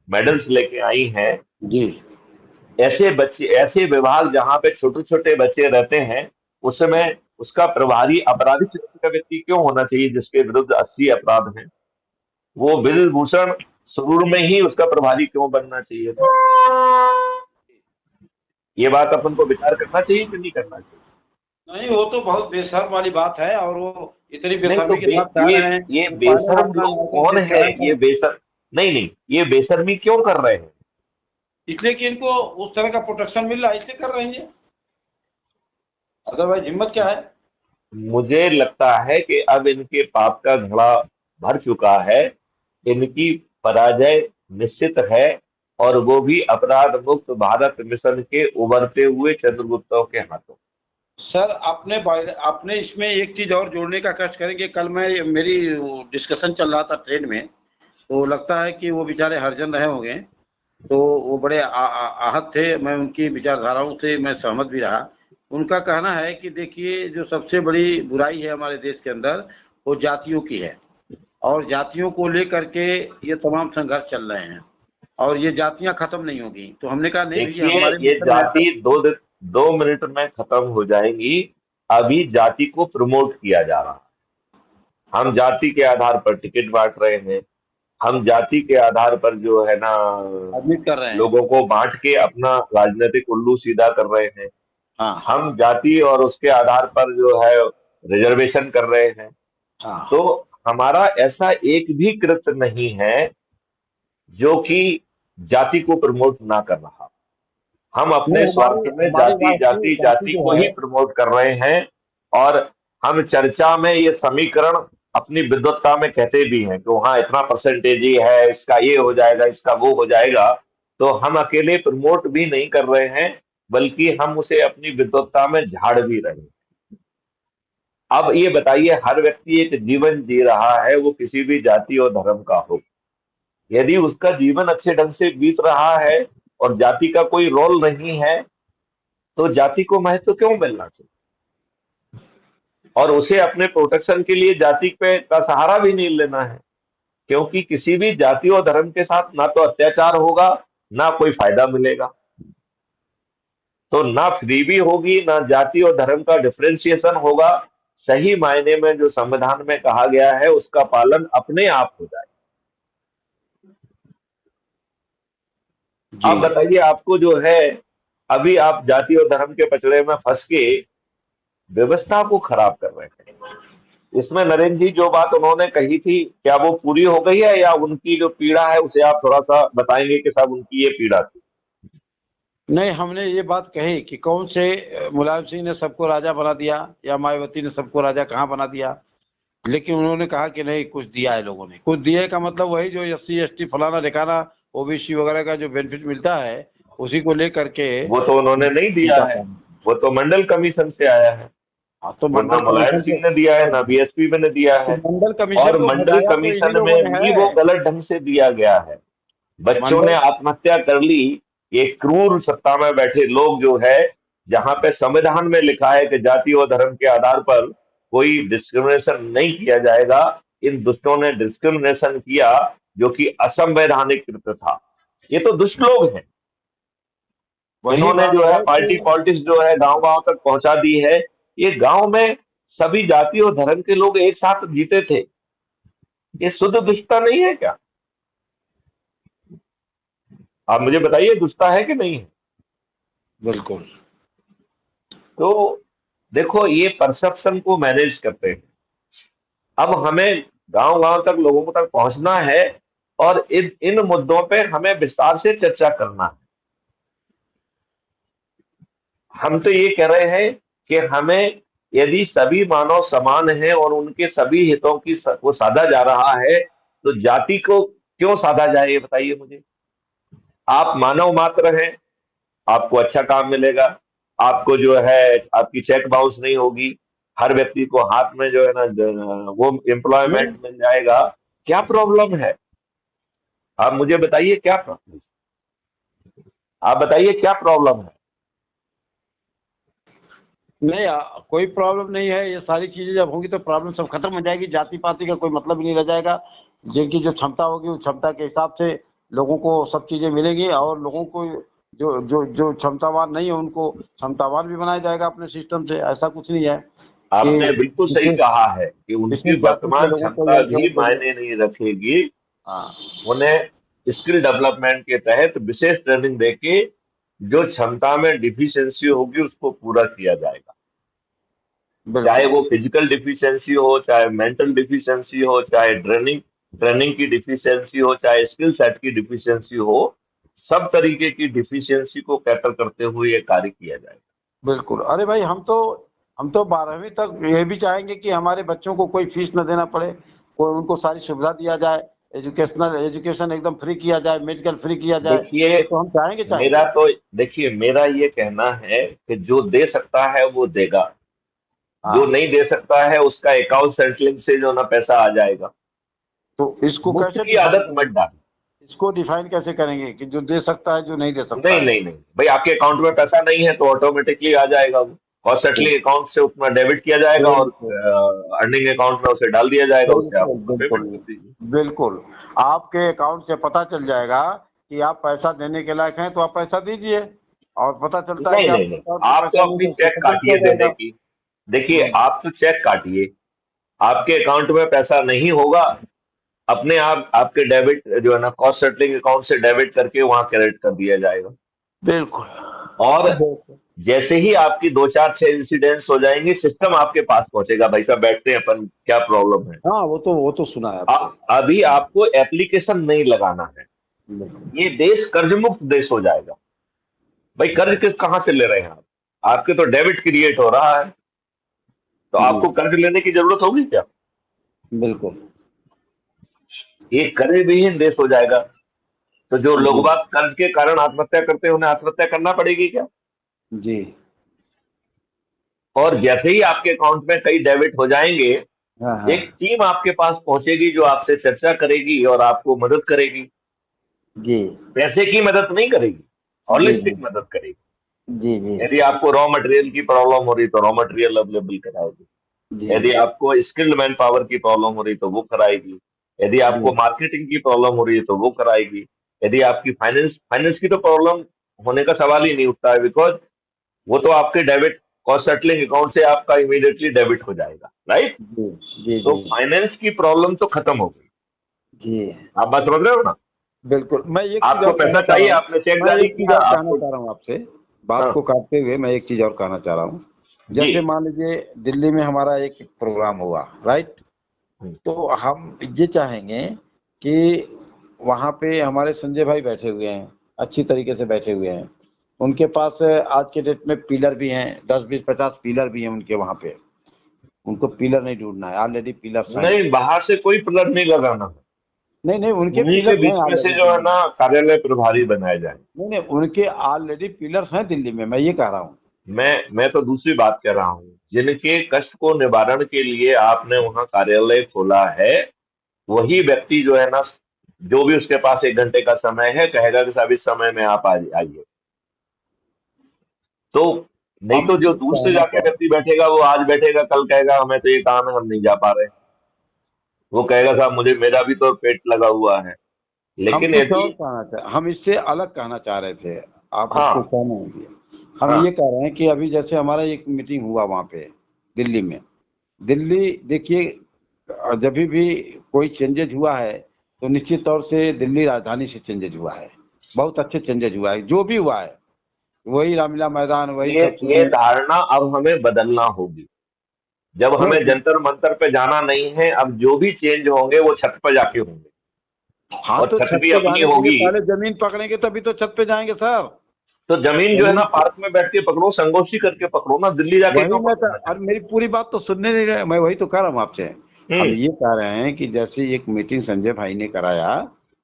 मेडल्स लेके आई हैं, जी ऐसे बच्चे, ऐसे विभाग जहां पे छोटे छोटे बच्चे रहते हैं, उसमें उसका प्रभारी अपराधी चरित्र का व्यक्ति क्यों होना चाहिए जिसके विरुद्ध 80 अपराध हैं? वो बिल्भूषण शुरू में ही उसका प्रभारी क्यों बनना चाहिए था? ये बात अपन को विचार करना चाहिए कि नहीं करना चाहिए? नहीं, वो तो बहुत बेशर्म वाली बात है, और वो इतनी नहीं तो बेशर्मी के साथ कह रहे हैं ये कि पहले बेशर्म हम लोग लोग नौकरी कौन देख के है? आए ये थे। नहीं नहीं, ये बेशर्मी क्यों कर रहे हैं? इसलिए कि इनको उस तरह का प्रोटेक्शन मिल रहा है, इसलिए कर रही है, अदरवाइज हिम्मत क्या है। मुझे लगता है कि अब इनके पाप का घड़ा भर चुका है, इनकी पराजय निश्चित है, और वो भी अपराध मुक्त भारत मिशन के उभरते हुए चंद्रगुप्तों के हाथों। सर, आपने इसमें एक चीज़ और जोड़ने का कष्ट करेंगे। कल मैं मेरी डिस्कशन चल रहा था ट्रेन में, तो लगता है कि वो बेचारे हरजन रहे होंगे, तो वो बड़े आहत थे। मैं उनकी विचारधाराओं से मैं सहमत भी रहा। उनका कहना है कि देखिए, जो सबसे बड़ी बुराई है हमारे देश के अंदर, वो जातियों की है, और जातियों को लेकर के ये तमाम संघर्ष चल रहे हैं, और ये जातियां खत्म नहीं होगी। तो हमने कहा नहीं भैया, देखिए, हमारे ये मिशन में ऐसा। जाति 2 मिनट में खत्म हो जाएंगी। अभी जाति को प्रमोट किया जा रहा है। हम जाति के आधार पर टिकट बांट रहे हैं, हम जाति के आधार पर जो है ना एडमिट कर रहे हैं। लोगों को बांट के अपना राजनीतिक उल्लू सीधा कर रहे हैं। हाँ, हम जाति और उसके आधार पर जो है रिजर्वेशन कर रहे हैं। हाँ। तो हमारा ऐसा एक भी कृत्य नहीं है जो कि जाति को प्रमोट ना कर रहा। हम अपने नहीं, स्वार्थ हमारी में हमारी जाति राष्ट्रीय जाति जाति जाति जो को है। ही प्रमोट कर रहे हैं। और हम चर्चा में ये समीकरण अपनी विद्वत्ता में कहते भी हैं कि हाँ इतना परसेंटेज ही है, इसका ये हो जाएगा, इसका वो हो जाएगा। तो हम अकेले प्रमोट भी नहीं कर रहे हैं, बल्कि हम उसे अपनी विद्वत्ता में झाड़ भी रहे हैं। अब ये बताइए, हर व्यक्ति एक जीवन जी रहा है, वो किसी भी जाति और धर्म का हो। यदि उसका जीवन अच्छे ढंग से बीत रहा है और जाति का कोई रोल नहीं है, तो जाति को महत्व क्यों मिलना चाहिए? और उसे अपने प्रोटेक्शन के लिए जाति पे का सहारा भी नहीं लेना है, क्योंकि किसी भी जाति और धर्म के साथ ना तो अत्याचार होगा, ना कोई फायदा मिलेगा। तो ना फ्री भी होगी, ना जाति और धर्म का डिफरेंशिएशन होगा। सही मायने में जो संविधान में कहा गया है उसका पालन अपने आप हो जाए। आप जी। बताइए, आपको जो है अभी आप जाति और धर्म के पचड़े में फंस के व्यवस्था को खराब कर रहे हैं। इसमें नरेंद्र जी जो बात उन्होंने कही थी, क्या वो पूरी हो गई है, या उनकी जो पीड़ा है उसे आप थोड़ा सा बताएंगे कि साहब उनकी ये पीड़ा थी? नहीं, हमने ये बात कही कि कौन से मुलायम सिंह ने सबको राजा बना दिया, या मायावती ने सबको राजा कहाँ बना दिया। लेकिन उन्होंने कहा कि नहीं, कुछ दिया है लोगों ने। कुछ दिए का मतलब वही जो SC ST फलाना ढिकाना OBC वगैरह का जो बेनिफिट मिलता है, उसी को लेकर के। वो तो उन्होंने नहीं दिया है, वो तो मंडल कमीशन से आया है। हाँ, तो वो ना मंडल मुलायम कमीशन सिंह ने दिया है, ना BSP ने दिया तो है। मंडल कमीशन और को मंडल बनाया तो इन्हीं कमीशन लोगों में ने भी है। वो गलत ढंग से दिया गया है। बच्चों ने मंडल आत्महत्या कर ली। ये क्रूर सत्ता में बैठे लोग जो है, जहां पे संविधान में लिखा है कि जाति और धर्म के आधार पर कोई डिस्क्रिमिनेशन नहीं किया जाएगा, इन दुष्टों ने डिस्क्रिमिनेशन किया, जो कि असंवैधानिक कृत्य था। ये तो दुष्ट लोग हैं। वही इन्होंने बात जो है है पार्टी कि पॉलिटिक्स जो है गांव गांव तक पहुंचा दी है। ये गांव में सभी जाति और धर्म के लोग एक साथ जीते थे। ये शुद्ध दुष्टता नहीं है क्या? आप मुझे बताइए, दुष्टता है कि नहीं है? बिल्कुल। तो देखो, ये परसेप्शन को मैनेज करते हैं। अब हमें गांव गांव तक लोगों तक पहुंचना है, और इन इन मुद्दों पे हमें विस्तार से चर्चा करना है। हम तो ये कह रहे हैं कि हमें, यदि सभी मानव समान हैं और उनके सभी हितों की को साधा जा रहा है, तो जाति को क्यों साधा जाए, ये बताइए मुझे। आप मानव मात्र हैं, आपको अच्छा काम मिलेगा, आपको जो है आपकी चेक बाउंस नहीं होगी, हर व्यक्ति को हाथ में जो है ना वो नहीं, एम्प्लॉयमेंट मिल जाएगा। क्या प्रॉब्लम है? आप मुझे बताइए क्या प्रॉब्लम, आप बताइए क्या प्रॉब्लम है? नहीं, कोई प्रॉब्लम नहीं है। ये सारी चीजें जब होंगी तो प्रॉब्लम सब खत्म हो जाएगी। जाति पाति का कोई मतलब ही नहीं रह जाएगा। जिनकी जो क्षमता होगी उस क्षमता के हिसाब से लोगों को सब चीजें मिलेंगी, और लोगों को जो जो जो क्षमतावान नहीं है उनको क्षमतावान भी बनाया जाएगा अपने सिस्टम से। ऐसा कुछ नहीं है आपने कि बिल्कुल सही विशेष कहा है कि उनकी विशेष जाति के वर्तमान लोगों को क्षमता या भी लोगों को। मायने नहीं रखेगी। हाँ उन्हें स्किल डेवलपमेंट के तहत विशेष ट्रेनिंग देके जो क्षमता में डिफिशियंसी होगी उसको पूरा किया जाएगा। चाहे बिल्कुल वो फिजिकल डिफिशियंसी हो, चाहे मेंटल डिफिशियंसी हो, चाहे ट्रेनिंग ट्रेनिंग की डिफिशियंसी हो, चाहे स्किल सेट की डिफिशियंसी हो, सब तरीके की डिफिशियंसी को कैटर करते हुए ये कार्य किया जाएगा। बिल्कुल। अरे भाई हम तो 12वीं तक ये भी चाहेंगे कि हमारे बच्चों को कोई फीस न देना पड़े, कोई उनको सारी सुविधा दिया जाए, एजुकेशन एकदम फ्री किया जाए, मेडिकल फ्री किया जाए, देखिए, ये तो हम चाहेंगे। मेरा ये कहना है कि जो दे सकता है वो देगा, जो हाँ नहीं दे सकता है उसका अकाउंट सेटलिंग से जो ना पैसा आ जाएगा। तो इसको मुफ्त कैसे की डिफाइन आदत मत करेंगे? डाल। इसको डिफाइन कैसे करेंगे कि जो दे सकता है, जो नहीं दे सकता नहीं है? नहीं नहीं भाई, आपके अकाउंट में पैसा नहीं है तो ऑटोमेटिकली आ जाएगा वो, और सेटलिंग अकाउंट से उतना डेबिट किया जाएगा और बिल्कुल अर्निंग अकाउंट में उसे डाल दिया जाएगा, उससे आप बिल्कुल उसका पेमेंट बिल्कुल कर दीजिए। बिल्कुल। आपके अकाउंट से पता चल जाएगा कि आप पैसा देने के लायक हैं, तो आप पैसा दीजिए। और पता चलता है नहीं कि नहीं आपके नहीं, अकाउंट में आप पैसा तो नहीं अपनी है, तो चेक खत्म किया काटिए देने जाएगा। की। देखिए, हम्म, आप तो चेक काटिए, आपके अकाउंट में पैसा नहीं होगा, अपने आप आपके डेबिट जो है ना कॉस्ट सेटलिंग अकाउंट से डेबिट करके वहां क्रेडिट कर दिया जाएगा। बिल्कुल और बिल्कुल। जैसे ही आपकी 2 4 6 इंसिडेंट्स हो जाएंगे, सिस्टम आपके पास पहुंचेगा, भाई साहब बैठते हैं अपन, क्या प्रॉब्लम है। हाँ वो तो सुना है आपसे। अभी आपको एप्लीकेशन नहीं लगाना है, बिल्कुल ये देश कर्ज मुक्त देश हो जाएगा। भाई कर्ज किस कहाँ से ले रहे हैं आप, आपके तो डेबिट क्रिएट हो रहा है, तो जी आपको कर्ज लेने की जरूरत होगी क्या? बिल्कुल। ये कर्ज विहीन देश हो जाएगा। तो जो लोग जी बाग कर्ज के कारण आत्महत्या करते हैं, उन्हें आत्महत्या करना पड़ेगी क्या? जी। और जैसे ही आपके अकाउंट में कई डेबिट हो जाएंगे, हाँ हाँ। एक टीम आपके पास पहुंचेगी जो आपसे चर्चा करेगी और आपको मदद करेगी। जी पैसे की मदद नहीं करेगी, जी हॉलिस्टिक जी मदद करेगी। जी जी यदि आपको रॉ मटेरियल की प्रॉब्लम हो रही तो रॉ मटेरियल अवेलेबल कराएगी। जी यदि आपको स्किल्ड मैन पावर की प्रॉब्लम हो रही तो वो कराएगी। यदि जी आपको मार्केटिंग की प्रॉब्लम हो रही है तो वो कराएगी। यदि आपकी फाइनेंस फाइनेंस की तो प्रॉब्लम होने का सवाल ही नहीं उठता है, बिकॉज वो तो आपके डेबिट कॉस्ट सेटलिंग अकाउंट से आपका इमीडिएटली डेबिट हो जाएगा, राइट। जी जी तो जी फाइनेंस की प्रॉब्लम तो खत्म हो गई। जी। आप बात समझ रहे हो ना? बिल्कुल। मैं एक चीज आपको और कहना पैसा चाह रहा चाहिए, हूँ। आपने चेक मैं जारी एक चीज किया और कहना आपको। चाह रहा हूँ आपसे, बात हाँ को काटते हुए मैं एक चीज और कहना चाह रहा हूँ। जी। जैसे मान लीजिए दिल्ली में हमारा एक प्रोग्राम हुआ, राइट? हम्म, तो हम ये चाहेंगे कि वहाँ पे हमारे संजय भाई बैठे हुए हैं, अच्छी तरीके से बैठे हुए हैं। उनके पास आज के डेट में पिलर भी हैं, 10 20 50 पिलर भी हैं उनके वहाँ पे। उनको पिलर नहीं ढूंढना है, ऑलरेडी पिलर्स हैं। नहीं, बाहर से कोई प्लग नहीं लगाना। नहीं नहीं, उनके उन्हीं के पिलर्स हैं बीच में से ऑलरेडी जो है दिल्ली ना में। कार्यालय प्रभारी बनाए जाए। नहीं नहीं, उनके ऑलरेडी पिलर्स हैं दिल्ली में, मैं ये कह रहा हूँ। मैं तो दूसरी बात कह रहा हूँ, जिनके कष्ट को निवारण के लिए आपने वहाँ कार्यालय खोला है, वही व्यक्ति जो है ना, जो भी उसके पास 1 घंटे का समय है, कहेगा कि साहब इस समय में आप आइए। तो नहीं हम तो जो ये दूर से कहना जाके चाह व्यक्ति बैठेगा वो आज बैठेगा, कल कहेगा हमें तो ये काम है, हम नहीं जा पा रहे। वो कहेगा साहब मुझे, मेरा भी तो पेट लगा हुआ है। हम लेकिन कुछ यदि और कहना चाह हम इससे अलग कहना चाह रहे थे। आप उसको हाँ कहना होंगे। हम हाँ ये कह रहे हैं कि अभी जैसे हमारा एक मीटिंग हुआ वहाँ पे दिल्ली में। दिल्ली देखिए, जब भी कोई चेंजेज हुआ है तो निश्चित तौर से दिल्ली राजधानी से चेंजेज हुआ है। बहुत अच्छे चेंजेज हुआ है, जो भी हुआ है वही रामलीला मैदान, वही सब ये चीजें। धारणा अब हमें बदलना होगी। जब हमें नहीं, जंतर मंतर पे जाना नहीं है, अब जो भी चेंज होंगे वो छत पर जाके होंगे। हाँ और तो छत छत भी पे अपनी जाने के लिए होगी। पहले जमीन पकड़ेंगे तभी तो छत पे जाएंगे सर। तो जमीन जो है ना, जमीन पार्क में बैठ के पकड़ो, संगोष्ठी करके पकड़ो ना, दिल्ली जाके वही क्यों मैं पकड़ना अब चाहते मेरी पूरी बात तो सुनने नहीं रहे, मैं वही तो कह रहा हूँ आपसे। हैं? हम ये कह रहे हैं कि जैसे एक मीटिंग संजय भाई ने कराया,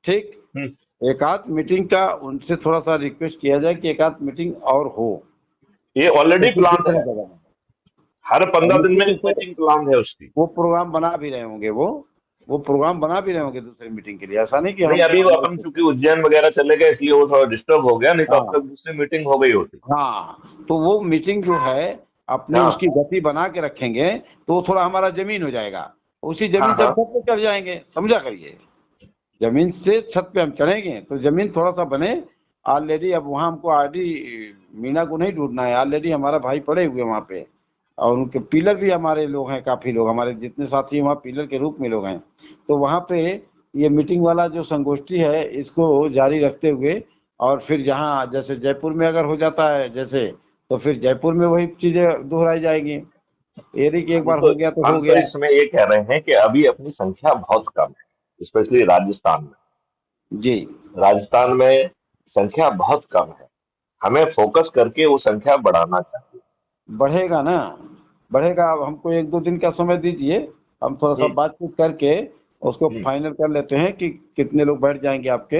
ठीक, हम्म। एक आध मीटिंग का उनसे थोड़ा सा रिक्वेस्ट किया जाए कि एक आध मीटिंग और हो, ये ऑलरेडी क्योंकि प्लान दूसरे है, जगह में। हर और 15 दिन में निश्चित एक रूप से मीटिंग प्लान है उसकी। वो प्रोग्राम बना भी रहे होंगे, वो प्रोग्राम बना भी रहे होंगे दूसरी मीटिंग के लिए। ऐसा नहीं कि नहीं, हम अभी वो अपन चूंकि उज्जैन वगैरह चले गए इसलिए वो थोड़ा डिस्टर्ब हो गया, नहीं तो अब हाँ तक दूसरी मीटिंग हो गई होती। हाँ, तो वो मीटिंग जो है अपने हाँ उसकी गति बना के रखेंगे तो वो थोड़ा हमारा जमीन हो जाएगा। उसी हाँ जमीन से हम हाँ छत पे चढ़ जाएंगे, समझा करिए। जमीन से छत पे हम चढ़ेंगे तो जमीन थोड़ा सा बने। ऑलरेडी अब वहाँ हमको ऑलरेडी मीना को नहीं ढूंढना है, ऑलरेडी हमारा भाई पड़े हुए वहाँ पे। और उनके पिलर भी हमारे लोग हैं, काफ़ी लोग हमारे जितने साथी हैं वहाँ पिलर के रूप में लोग हैं। तो वहाँ पे ये मीटिंग वाला जो संगोष्ठी है इसको जारी रखते हुए, और फिर जहाँ जैसे जयपुर में अगर हो जाता है जैसे, तो फिर जयपुर में वही चीजें दोहराई जाएंगी। ये नहीं कि एक बार हो गया तो हो हम तो गया। इसमें ये कह रहे हैं कि अभी अपनी संख्या बहुत कम है, स्पेशली राजस्थान में। जी। राजस्थान में संख्या बहुत कम है, हमें फोकस करके वो संख्या बढ़ाना चाहिए। बढ़ेगा ना, बढ़ेगा। अब हमको 1-2 दिन का समय दीजिए, हम थोड़ा सा जी बातचीत करके उसको जी फाइनल कर लेते हैं कि कितने लोग बैठ जाएंगे आपके।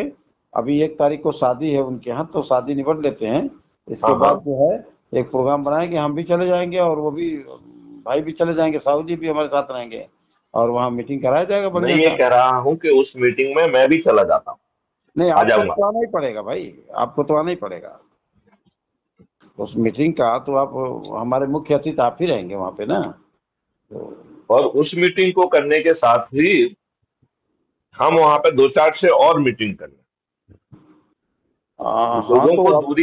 अभी 1 तारीख को शादी है उनके यहाँ, तो शादी निपट लेते हैं। इसके हाँ बाद हाँ। जो है एक प्रोग्राम बनाएंगे, हम भी चले जाएंगे और वो भी भाई भी चले जाएंगे, साहू जी भी हमारे साथ रहेंगे, और वहाँ मीटिंग कराया जाएगा मैं बढ़िया ये सा। कह रहा हूँ कि उस मीटिंग में मैं भी चला जाता हूँ, नहीं, आ आपको जाऊंगा। तो आना ही पड़ेगा भाई, आपको तो आना ही पड़ेगा उस मीटिंग का। तो आप हमारे मुख्य अतिथि आप ही रहेंगे वहाँ पे ना, तो और उस मीटिंग को करने के साथ ही हम वहाँ पे 2-4 से और मीटिंग करें, हाँ लोगों तो को अब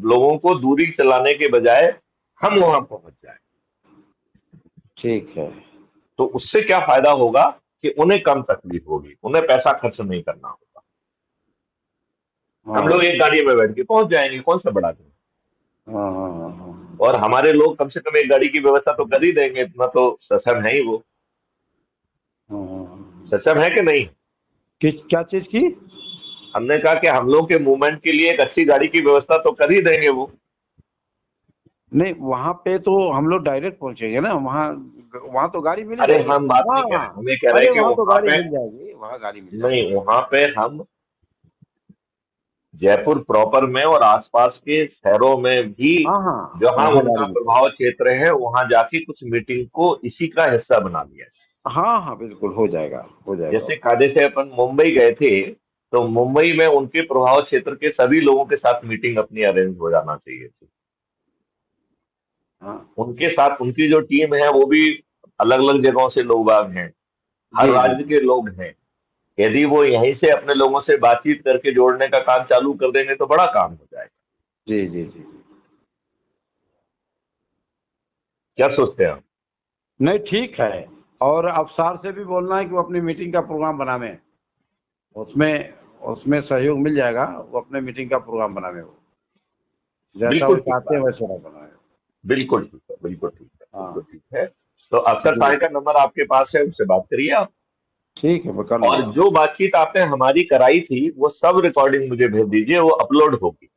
लोगों को दूरी चलाने के बजाय हम वहाँ पहुँच जाए। ठीक है। तो उससे क्या फायदा होगा कि उन्हें कम तकलीफ होगी, उन्हें पैसा खर्च नहीं करना होगा। हम लोग हाँ एक गाड़ी में बैठ के पहुंच जाएंगे, कौन सा बड़ा दिन। हाँ हाँ हाँ हाँ और हमारे लोग कम से कम एक गाड़ी की व्यवस्था तो कर ही देंगे, इतना तो सक्षम है ही वो। हाँ, हाँ। सक्षम है कि नहीं? किस क्या चीज़ की? हमने कहा कि हम लोग के मूवमेंट के लिए एक अच्छी गाड़ी की व्यवस्था तो कर ही देंगे वो। नहीं, वहाँ पे तो हम लोग डायरेक्ट पहुँचेंगे ना, वहाँ वहाँ तो गाड़ी मिल ही अरे जाएगी। हम बात हाँ नहीं कह हाँ, रहे, हम ये कह रहे अरे हैं कि वहाँ तो वहां गाड़ी पे मिल जाएगी, वहाँ गाड़ी मिल नहीं, जाएगी। वहां पे हम जयपुर प्रॉपर में और आसपास के शहरों में भी हाँ हाँ, जहां वहाँ उनका गाड़ी मिल प्रभाव क्षेत्र है वहां जाके कुछ मीटिंग को इसी का हिस्सा बना लिया जाए। हाँ हाँ, बिल्कुल हो जाएगा, हो जाएगा। जैसे कायदे से अपन मुंबई गए थे, तो मुंबई में उनके प्रभाव क्षेत्र के सभी लोगों के साथ मीटिंग अपनी अरेंज हो जाना चाहिए थी। हाँ उनके साथ उनकी जो टीम है वो भी अलग अलग जगहों से लोग बाग हैं, हर जी जी राज्य के लोग हैं। यदि वो यहीं से अपने लोगों से बातचीत करके जोड़ने का काम चालू कर देंगे तो बड़ा काम हो जाएगा। जी जी जी। क्या सोचते हैं आप? नहीं ठीक है, और अफसार से भी बोलना है कि वो अपनी मीटिंग का प्रोग्राम बनावे, उसमें उसमें सहयोग मिल जाएगा, वो अपने मीटिंग का प्रोग्राम बनावे, वो जैसा वो बिल्कुल ठीक चाहते हैं बात है। वैसा वो बनाए। बिल्कुल ठीक है, बिल्कुल ठीक है, बिल्कुल हाँ ठीक है। तो अफसर जी, साहब का नंबर आपके पास है, उनसे बात करिए आप। ठीक है, मैं कर और लूँगा। जो बातचीत आपने हमारी कराई थी वो सब रिकॉर्डिंग मुझे भेज दीजिए, वो अपलोड होगी।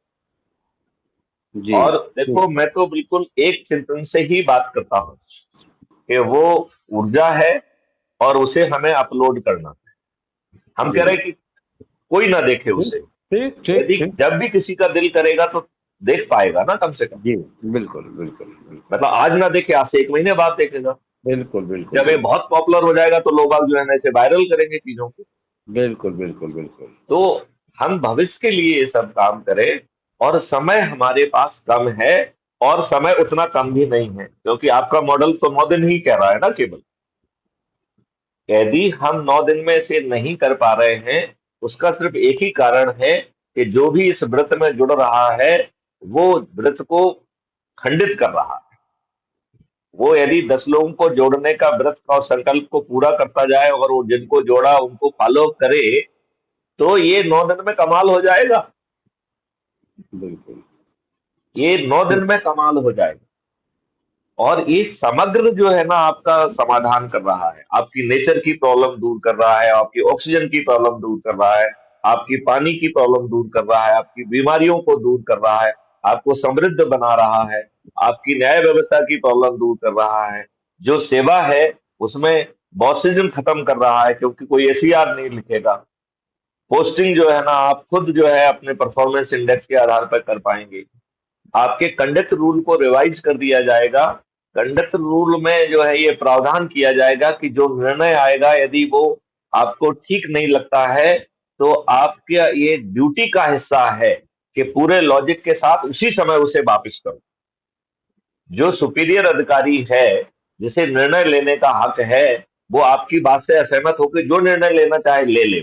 जी और ठीक। देखो, मैं तो बिल्कुल एक चिंतन से ही बात करता हूँ कि वो ऊर्जा है और उसे हमें अपलोड करना है। हम कह जी रहे हैं कि कोई ना देखे ठीक उसे, ठीक ठीक यदि ठीक। जब भी किसी का दिल करेगा तो देख पाएगा ना, कम से कम। जी बिल्कुल बिल्कुल बिल्कुल मतलब आज ना देखे, आज से 1 महीने बाद देखेगा। बिल्कुल बिल्कुल जब ये बिल्कुल बहुत पॉपुलर हो जाएगा तो लोग बाग जो है ना इसे वायरल करेंगे चीजों को। बिल्कुल बिल्कुल बिल्कुल। तो हम भविष्य के लिए ये सब काम करें, और समय हमारे पास कम है, और समय उतना कम भी नहीं है, क्योंकि आपका मॉडल तो 9 दिन ही कह रहा है ना केवल। यदि हम 9 दिन में से नहीं कर पा रहे हैं, उसका सिर्फ एक ही कारण है कि जो भी इस व्रत में जुड़ रहा है वो व्रत को खंडित कर रहा है। वो यदि 10 लोगों को जोड़ने का व्रत और संकल्प को पूरा करता जाए और वो जिनको जोड़ा उनको फॉलो करे, तो ये 9 दिन में कमाल हो जाएगा। बिल्कुल ये 9 दिन ठीक। में कमाल हो जाएगा। और ये समग्र जो है ना आपका समाधान कर रहा है, आपकी नेचर की प्रॉब्लम दूर कर रहा है, आपकी ऑक्सीजन की प्रॉब्लम दूर कर रहा है, आपकी पानी की प्रॉब्लम दूर कर रहा है, आपकी बीमारियों को दूर कर रहा है, आपको समृद्ध बना रहा है, आपकी न्याय व्यवस्था की प्रॉब्लम दूर कर रहा है। जो सेवा है उसमें बॉसिज्म खत्म कर रहा है, क्योंकि कोई एसीआर नहीं लिखेगा। पोस्टिंग जो है ना आप खुद जो है अपने परफॉर्मेंस इंडेक्स के आधार पर कर पाएंगे। आपके कंडक्ट रूल को रिवाइज कर दिया जाएगा। कंडक्ट रूल में जो है ये प्रावधान किया जाएगा कि जो निर्णय आएगा यदि वो आपको ठीक नहीं लगता है, तो आपका ये ड्यूटी का हिस्सा है कि पूरे लॉजिक के साथ उसी समय उसे वापस करो। जो सुपीरियर अधिकारी है, जिसे निर्णय लेने का हक है, वो आपकी बात से असहमत होकर जो निर्णय लेना चाहे ले ले,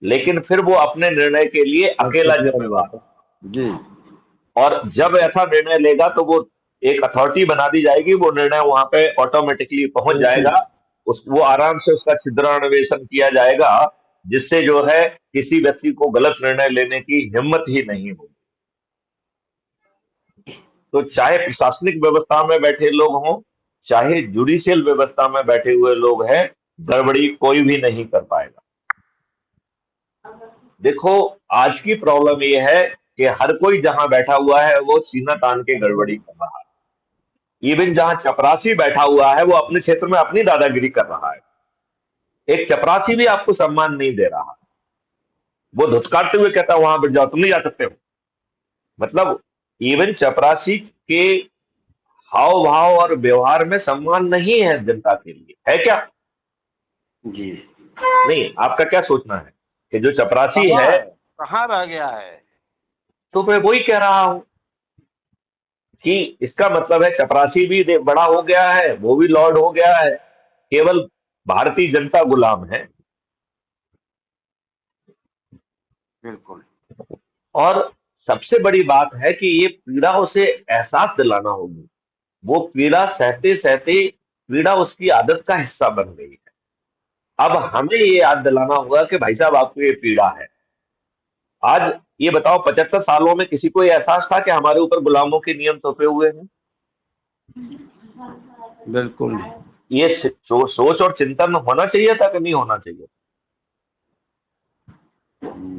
लेकिन फिर वो अपने निर्णय के लिए अकेला जिम्मेवार। जी और जब ऐसा निर्णय लेगा तो वो एक अथॉरिटी बना दी जाएगी, वो निर्णय वहां पे ऑटोमेटिकली पहुंच बिल्कुल जाएगा। उस वो आराम से उसका छिद्रान्वेषण किया जाएगा जिससे जो है किसी व्यक्ति को गलत निर्णय लेने की हिम्मत ही नहीं होगी। तो चाहे प्रशासनिक व्यवस्था में बैठे लोग हों, चाहे जुडिशियल व्यवस्था में बैठे हुए लोग हैं, गड़बड़ी कोई भी नहीं कर पाएगा। देखो, आज की प्रॉब्लम ये है कि हर कोई जहां बैठा हुआ है वो सीना तान के गड़बड़ी कर रहा है। इवन जहां चपरासी बैठा हुआ है वो अपने क्षेत्र में अपनी दादागिरी कर रहा है। एक चपरासी भी आपको सम्मान नहीं दे रहा, वो धुतकारते हुए कहता है वहां बैठ जाओ, तुम नहीं जा सकते हो। मतलब इवन चपरासी के हाव भाव और व्यवहार में सम्मान नहीं है जनता के लिए, है क्या? जी। नहीं, आपका क्या सोचना है कि जो चपरासी है कहाँ रह गया है? तो मैं वही कह रहा हूं कि इसका मतलब है चपरासी भी बड़ा हो गया है, वो भी लॉर्ड हो गया है, केवल भारतीय जनता गुलाम है। बिल्कुल। और सबसे बड़ी बात है कि ये पीड़ा उसे एहसास दिलाना होगी। वो पीड़ा सहते सहते पीड़ा उसकी आदत का हिस्सा बन गई है। अब हमें ये याद दिलाना होगा कि भाई साहब आपको ये पीड़ा है। आज ये बताओ, 75 सालों में किसी को ये एहसास था कि हमारे ऊपर गुलामों के नियम थोपे हुए हैं? बिल्कुल। ये सोच और चिंतन होना चाहिए था कि नहीं होना चाहिए?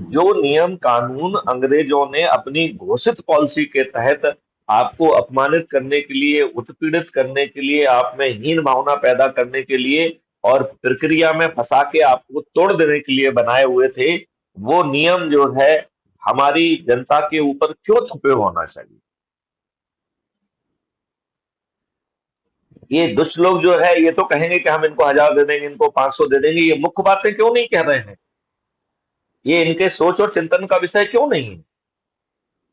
जो नियम कानून अंग्रेजों ने अपनी घोषित पॉलिसी के तहत आपको अपमानित करने के लिए, उत्पीड़ित करने के लिए, आप में हीन भावना पैदा करने के लिए और प्रक्रिया में फंसा के आपको तोड़ देने के लिए बनाए हुए थे, वो नियम जो है हमारी जनता के ऊपर क्यों थोपे होना चाहिए? ये दुष्ट लोग जो है ये तो कहेंगे कि हम इनको 1000 दे देंगे, इनको 500 दे देंगे। ये मुख्य बातें क्यों नहीं कह रहे हैं? ये इनके सोच और चिंतन का विषय क्यों नहीं है?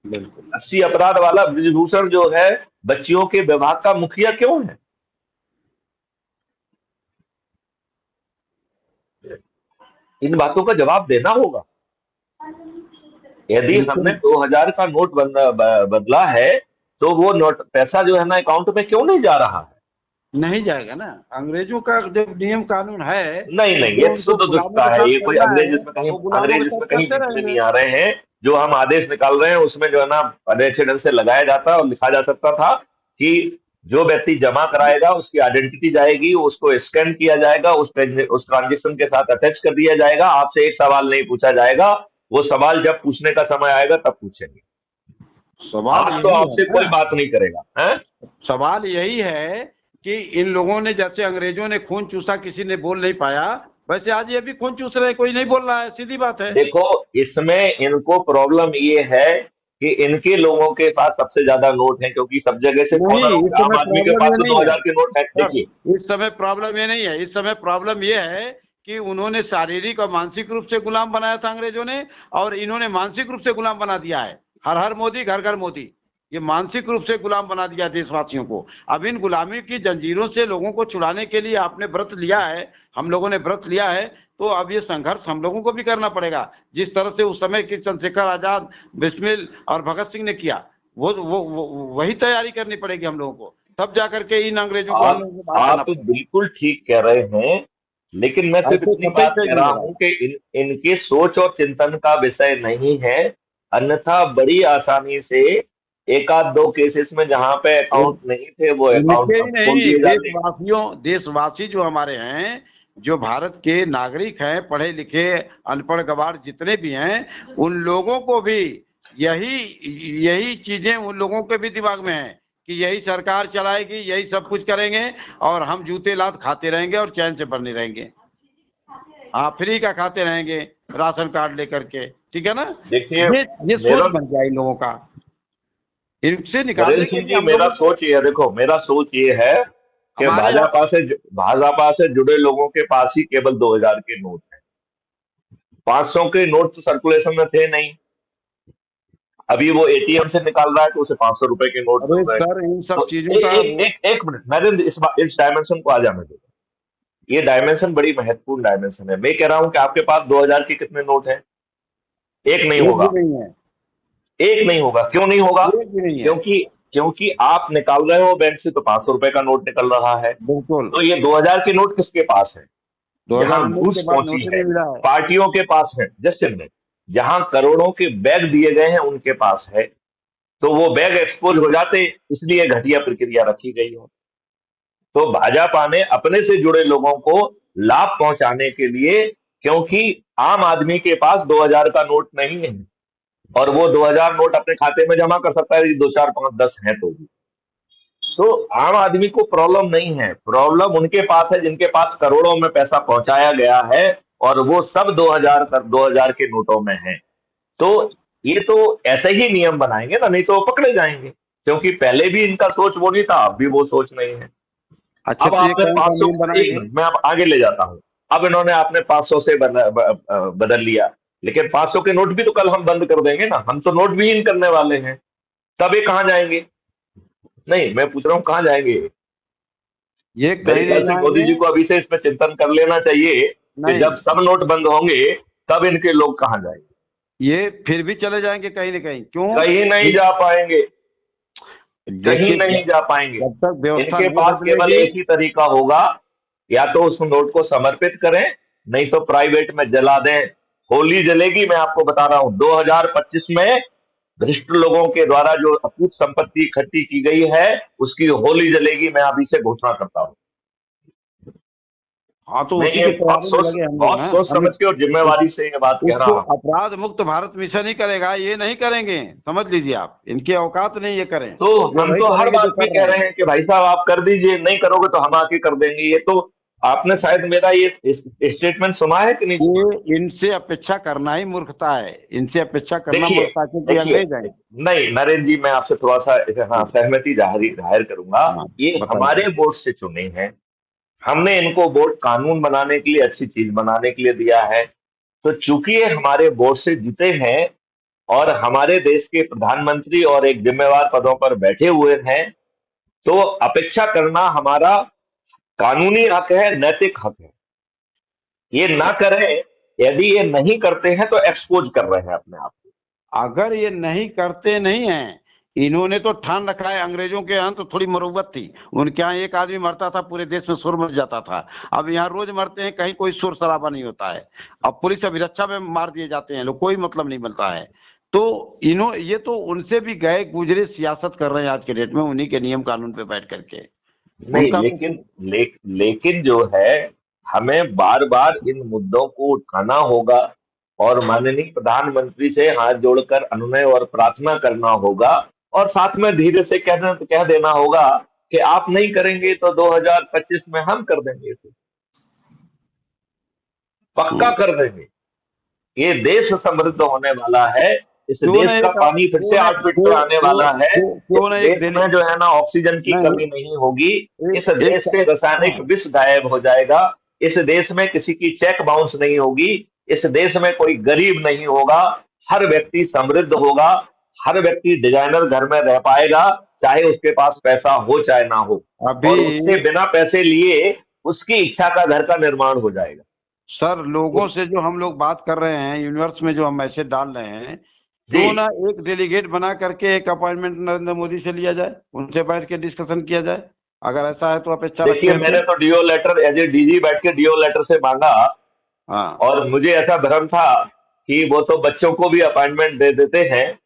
बिल्कुल। 80 अपराध वाला ब्रिजभूषण जो है बच्चियों के विभाग का मुखिया क्यों है? इन बातों का जवाब देना होगा। यदि हमने 2000 का नोट बदला है तो वो नोट पैसा जो है ना अकाउंट में क्यों नहीं जा रहा है? नहीं जाएगा ना, अंग्रेजों का जब नियम कानून है। नहीं नहीं, ये शुद्ध दुष्टता है। ये कोई अंग्रेज इसमें कहीं पीछे नहीं आ रहे हैं। जो हम आदेश निकाल रहे हैं उसमें जो है ना अच्छे ढंग से लगाया जाता है और लिखा जा सकता था कि जो व्यक्ति जमा कराएगा उसकी आइडेंटिटी जाएगी, उसको स्कैन किया जाएगा, उस ट्रांजेक्शन के साथ अटैच कर दिया जाएगा, आपसे एक सवाल नहीं पूछा जाएगा। वो सवाल जब पूछने का समय आएगा तब पूछेंगे। सवाल तो आपसे कोई बात नहीं करेगा। है सवाल यही है कि इन लोगों ने, जैसे अंग्रेजों ने खून चूसा, किसी ने बोल नहीं पाया, वैसे आज ये भी खून चूस रहे, कोई नहीं बोल रहा है। सीधी बात है। देखो, इसमें इनको प्रॉब्लम ये है कि इनके लोगों के पास सबसे ज्यादा नोट है, क्योंकि सब जगह से आम आदमी के पास तो 2000 के नोट है। देखिए, इस समय प्रॉब्लम ये नहीं है। इस समय प्रॉब्लम ये है कि उन्होंने शारीरिक और मानसिक रूप से गुलाम बनाया था अंग्रेजों ने, और इन्होंने मानसिक रूप से गुलाम बना दिया है। हर हर मोदी, घर घर मोदी। ये मानसिक रूप से गुलाम बना दिया देशवासियों को। अब इन गुलामी की जंजीरों से लोगों को छुड़ाने के लिए आपने व्रत लिया है, हम लोगों ने व्रत लिया है, तो अब ये संघर्ष हम लोगों को भी करना पड़ेगा। जिस तरह से उस समय की चंद्रशेखर आजाद, बिस्मिल और भगत सिंह ने किया, वो वही तैयारी करनी पड़ेगी हम लोगों को, तब जाकर के इन अंग्रेजों को आप बिल्कुल ठीक कह रहे हैं, लेकिन मैं सिर्फ इतनी बात कह रहा हूँ कि इनके सोच और चिंतन का विषय नहीं है। अन्यथा बड़ी आसानी से एक आध दो केसेस में जहां पे अकाउंट नहीं थे वो अकाउंट नहीं। देशवासी जो हमारे हैं, जो भारत के नागरिक हैं, पढ़े लिखे अनपढ़ गवार जितने भी हैं, उन लोगों को भी यही चीजें उन लोगों के भी दिमाग में है कि यही सरकार चलाएगी, यही सब कुछ करेंगे और हम जूते लात खाते रहेंगे और चैन से बने रहेंगे। हाँ, फ्री का खाते रहेंगे राशन कार्ड लेकर के। ठीक है ना? देखिए, ये सोच बन गया इन लोगों का। इनसे निकालने के लिए मेरा सोच ये है, देखो मेरा सोच ये है कि भाजपा से जुड़े लोगों के पास ही केवल 2000 के नोट हैं। 500 के नोट तो सर्कुलेशन में थे नहीं। अभी वो एटीएम से निकाल रहा है तो उसे 500 रुपए के नोट मिल रहे हैं। सर, इन सब चीजों का एक मिनट नरेंद्र, इस डायमेंशन को आ जाने दो। ये डायमेंशन बड़ी महत्वपूर्ण डायमेंशन है। मैं कह रहा हूं कि आपके पास 2000 के कितने नोट हैं? एक नहीं होगा। एक नहीं होगा। क्यों नहीं होगा? क्योंकि आप निकाल रहे हो बैंक से तो 500 रुपए का नोट निकल रहा है। बिल्कुल। तो ये 2000 के नोट किसके पास है? जहां 2019 घूस के बाद पहुंची नोट है, नहीं मिला है। पार्टियों के पास है, जस्ट a minute, जहां करोड़ों के बैग दिए गए हैं उनके पास है, तो वो बैग एक्सपोज हो जाते, इसलिए घटिया प्रक्रिया रखी गई है। तो भाजपा ने अपने से जुड़े लोगों को लाभ पहुंचाने के लिए, क्योंकि आम आदमी के पास 2000 का नोट नहीं है और वो 2000 नोट अपने खाते में जमा कर सकता है, 2 4 5 10 हैं तो भी। तो आम आदमी को प्रॉब्लम नहीं है, प्रॉब्लम उनके पास है जिनके पास करोड़ों में पैसा पहुंचाया गया है और वो सब 2000 के नोटों में है। तो ये तो ऐसे ही नियम बनाएंगे ना, नहीं तो वो पकड़े जाएंगे, क्योंकि पहले भी इनका सोच वो नहीं था, अब भी वो सोच नहीं है। अच्छा, अब तो ये आपने कौन सा 500, नियम एक बनाएंगे? मिनट मैं अब आगे ले जाता हूं। अब इन्होंने आपने 500 से बदल लिया, लेकिन 500 के नोट भी तो कल हम बंद कर देंगे ना, हम तो नोट विहीन करने वाले हैं। तब ये कहां जाएंगे? नहीं, मैं पूछ रहा हूं कहां जाएंगे? ये मेरे कहीं नहीं ख्याल से मोदी जाएंगे। जी को अभी से इस पर चिंतन कर लेना चाहिए कि नहीं, जब सब नोट बंद होंगे तब इनके लोग कहां जाएंगे। ये फिर भी चले जाएंगे कहीं ना कहीं। क्यों? कहीं नहीं जा पाएंगे, कहीं देखिए, नहीं जा पाएंगे। जब तक व्यवस्था इनके नहीं पास केवल बदलेगी। एक ही तरीका होगा, या तो उस नोट को समर्पित करें, नहीं तो प्राइवेट में जला दें। होली जलेगी, मैं आपको बता रहा हूं। 2025 में भ्रष्ट लोगों के द्वारा जो अकूत संपत्ति इकट्ठी की गई है, उसकी होली जलेगी, मैं अभी से घोषणा करता हूं। हाँ, तो मैं उसी ये की तैयारी में लगे हम लोग बहुत हैं। सोच हम समझ के और जिम्मेवारी से ये बात कह रहा इसको हूं। अपराध मुक्त भारत मिशन ही करेगा, ये नहीं करेंगे, समझ लीजिए आप। इनकी औकात नहीं ये करें। तो ये हम वही तो हर करेंगे जो बात में कर कह रहे रहे हैं। हैं कि भाई साहब आप कर दीजिए, नहीं करोगे तो हम आके कर देंगे। ये तो आपने शायद मेरा ये स्टेटमेंट सुना है कि नहीं सुना? ये इनसे अपेक्षा करना ही मूर्खता है। इनसे अपेक्षा करना देखिए, मूर्खता है, क्योंकि अंग्रेज हैं। नहीं नरेंद्र जी, मैं आपसे थोड़ा सा हाँ हाँ, सहमति जाहिर करूंगा। हाँ, ये बताइए। हमारे बोर्ड से चुने हैं, हमने इनको बोर्ड कानून बनाने के लिए, अच्छी चीज बनाने के लिए दिया है। तो चूंकि ये हमारे बोर्ड से जीते हैं और हमारे देश के प्रधानमंत्री और एक जिम्मेवार पदों पर बैठे हुए हैं, तो अपेक्षा करना हमारा कानूनी हक है, नैतिक हक है। ये ना करें, यदि ये नहीं करते हैं तो एक्सपोज कर रहे हैं अपने आप को। अगर ये नहीं करते नहीं हैं, इन्होंने तो ठान रखा है। अंग्रेजों के यहाँ तो थोड़ी मरुवत थी, उनके यहाँ एक आदमी मरता था पूरे देश में शोर मच जाता था। अब यहाँ रोज मरते हैं, कहीं कोई शोर शराबा नहीं होता है। अब पुलिस अभिरक्षा में मार दिए जाते हैं लोग, कोई मतलब नहीं बनता है। तो ये तो उनसे भी गए गुजरे सियासत कर रहे हैं आज के डेट में, उन्हीं के नियम कानून पे बैठ करके। नहीं, उनका लेकिन जो है, हमें बार बार इन मुद्दों को उठाना होगा और माननीय प्रधानमंत्री से हाथ जोड़कर अनुनय और प्रार्थना करना होगा, और साथ में धीरे से कह देना होगा कि आप नहीं करेंगे तो 2025 में हम कर देंगे इसे, पक्का कर देंगे। ये देश समृद्ध होने वाला है, इस क्यों देश नहीं का पानी फिर से 8 फीट पे आने वाला है। क्यों इस नहीं देश में जो है ना ऑक्सीजन की नहीं, कमी नहीं होगी। इस एक देश से रासायनिक विष गायब हो जाएगा। इस देश में किसी की चेक बाउंस नहीं होगी। इस देश में कोई गरीब नहीं होगा। हर व्यक्ति समृद्ध होगा। हर व्यक्ति डिजाइनर घर में रह पाएगा, चाहे उसके पास पैसा हो चाहे ना हो, और अभी उससे बिना पैसे लिए उसकी इच्छा का घर का निर्माण हो जाएगा। सर, लोगों से जो हम लोग बात कर रहे हैं, यूनिवर्स में जो हम मैसेज डाल रहे हैं, जी, क्यों ना एक डेलीगेट बना करके एक अपॉइंटमेंट नरेंद्र मोदी से लिया जाए, उनसे बैठ के डिस्कशन किया जाए। अगर ऐसा है तो अपेक्षा रखते देखिए हैं मैंने तो। तो DO letter as a DG बैठ के डीओ लेटर से मांगा, हाँ, और मुझे ऐसा भ्रम था कि वो तो बच्चों को भी अपॉइंटमेंट दे देते हैं, हाँ,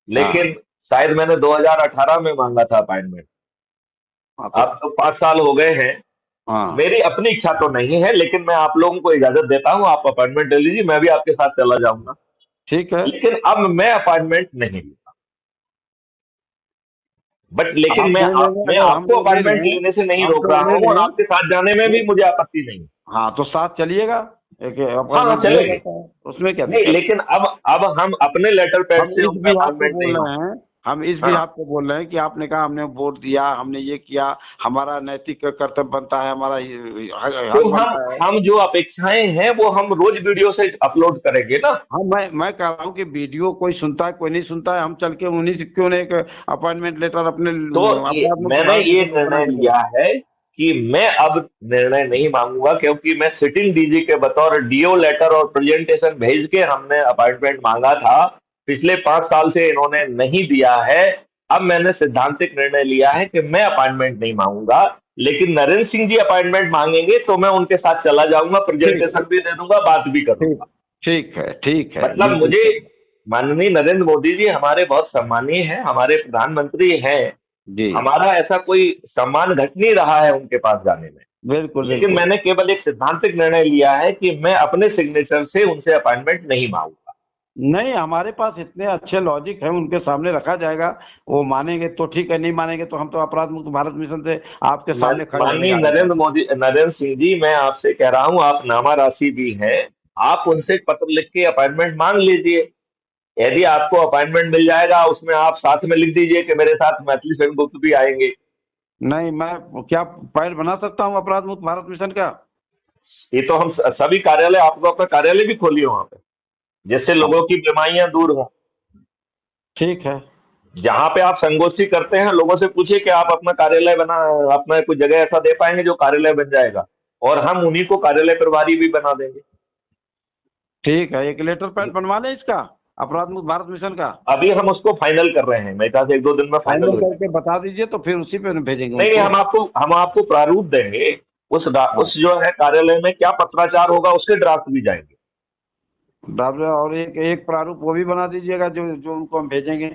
लेकिन शायद मैंने 2018 में मांगा था अपॉइंटमेंट। हाँ, अब तो 5 साल हो गए हैं। हाँ, मेरी अपनी इच्छा तो नहीं है, लेकिन मैं आप लोगों को इजाजत देता हूं, आप अपॉइंटमेंट ले लीजिए, मैं भी आपके साथ चला जाऊंगा। ठीक है। लेकिन अब मैं अपॉइंटमेंट नहीं लूंगा। लेकिन आप मैं नहीं लेंगे, मैं अगर हम आपको लोग ले अपॉइंटमेंट लें, लेने से नहीं हम रोक लोग रहा ले हूं, और लें। आपके साथ जाने में भी मुझे आपत्ति नहीं है। हाँ, तो साथ चलिएगा, एक हाँ, अपॉइंटमेंट लिया चलेंगे। जाता है, उसमें क्या नहीं, दिक्कत। लेकिन अब हम अपने लेटर पैड हम से इस उनका भी आपको अपॉइंटमेंट नहीं बोल रहे मांगते। हैं, हम इस भी हाँ, आपको बोल रहे हैं कि आपने कहा हमने वोट दिया, हमने ये किया, हमारा नैतिक कर्तव्य बनता है, हमारा हक तो बनता है। हम जो अपेक्षाएं हैं वो हम रोज वीडियो से अपलोड करेंगे ना। हाँ, मैं कह रहा हूँ कि वीडियो कोई सुनता है कोई नहीं सुनता है, हम चल के उन्हीं से क्यों नहीं एक अपॉइंटमेंट लेटर अपने तो अपराध मुक्त मैंने भारत ये मिशन में बना निर्णय के लिया दें। है कि मैं अब निर्णय नहीं मांगूंगा, क्योंकि मैं सिटिंग डीजी के बतौर डीओ लेटर और प्रेजेंटेशन भेज के हमने अपॉइंटमेंट मांगा था। पिछले 5 साल से इन्होंने नहीं दिया है। अब मैंने सिद्धांतिक निर्णय लिया है कि मैं अपॉइंटमेंट नहीं मांगूंगा, लेकिन नरेंद्र सिंह जी अपॉइंटमेंट मांगेंगे तो मैं उनके साथ चला जाऊंगा, प्रेजेंटेशन भी दे दूंगा, बात भी कर ठीक दूंगा। ठीक है, ठीक है, मतलब बिल्कुल मुझे, सही। माननीय नरेंद्र मोदी जी हमारे बहुत सम्मानीय हैं, हमारे प्रधानमंत्री हैं, जी, हमारा ऐसा कोई सम्मान घट नहीं रहा है उनके पास जाने में। बिल्कुल लेकिन बिल्कुल। मैंने केवल एक सिद्धांतिक निर्णय लिया है कि मैं अपने सिग्नेचर से उनसे अपॉइंटमेंट नहीं मांगूंगा। नहीं, हमारे पास इतने अच्छे लॉजिक है, उनके सामने रखा जाएगा, वो मानेंगे तो ठीक है, नहीं मानेंगे तो हम तो अपराध मुक्त भारत मिशन से आपके सामने खड़े होने माननीय जा रहे हैं। नरेंद्र सिंह जी, मैं आपसे कह रहा हूं, आप नामा राशि भी हैं, आप उनसे पत्र लिख के अपॉइंटमेंट मांग लीजिए। यदि आपको अपॉइंटमेंट मिल जाएगा, उसमें आप साथ में लिख दीजिए कि मेरे साथ मैथिली सेनगुप्त भी आएंगे। नहीं, मैं क्या फाइल बना सकता हूँ अपराध मुक्त भारत मिशन का? ये तो हम सभी कार्यालय, आपको अपना कार्यालय भी खोलिए वहां पे, जिससे हाँ, लोगों की बीमारियां दूर हों। ठीक है। जहां पे आप संगोष्ठी करते हैं, लोगों से पूछिए कि आप अपना कार्यालय बना, अपना कोई जगह ऐसा दे पाएंगे जो कार्यालय बन जाएगा, और हम उन्हीं को कार्यालय प्रभारी भी बना देंगे। ठीक है, एक लेटर पैड बनवा लें इसका, अपराध मुक्त भारत मिशन का। अभी हम उसको फाइनल कर रहे हैं, मेरे ख्याल से 1-2 दिन में फाइनल फाइनल हो करके जाएगा। बता दीजिए, तो फिर उसी पे भेजेंगे नहीं नहीं, उनको। हम आपको प्रारूप देंगे। हाँ, उस जो है कार्यालय में क्या पत्राचार होगा, उसके ड्राफ्ट भी जाएंगे। डाल, और एक एक प्रारूप वो भी बना दीजिएगा जो जो उनको हम भेजेंगे,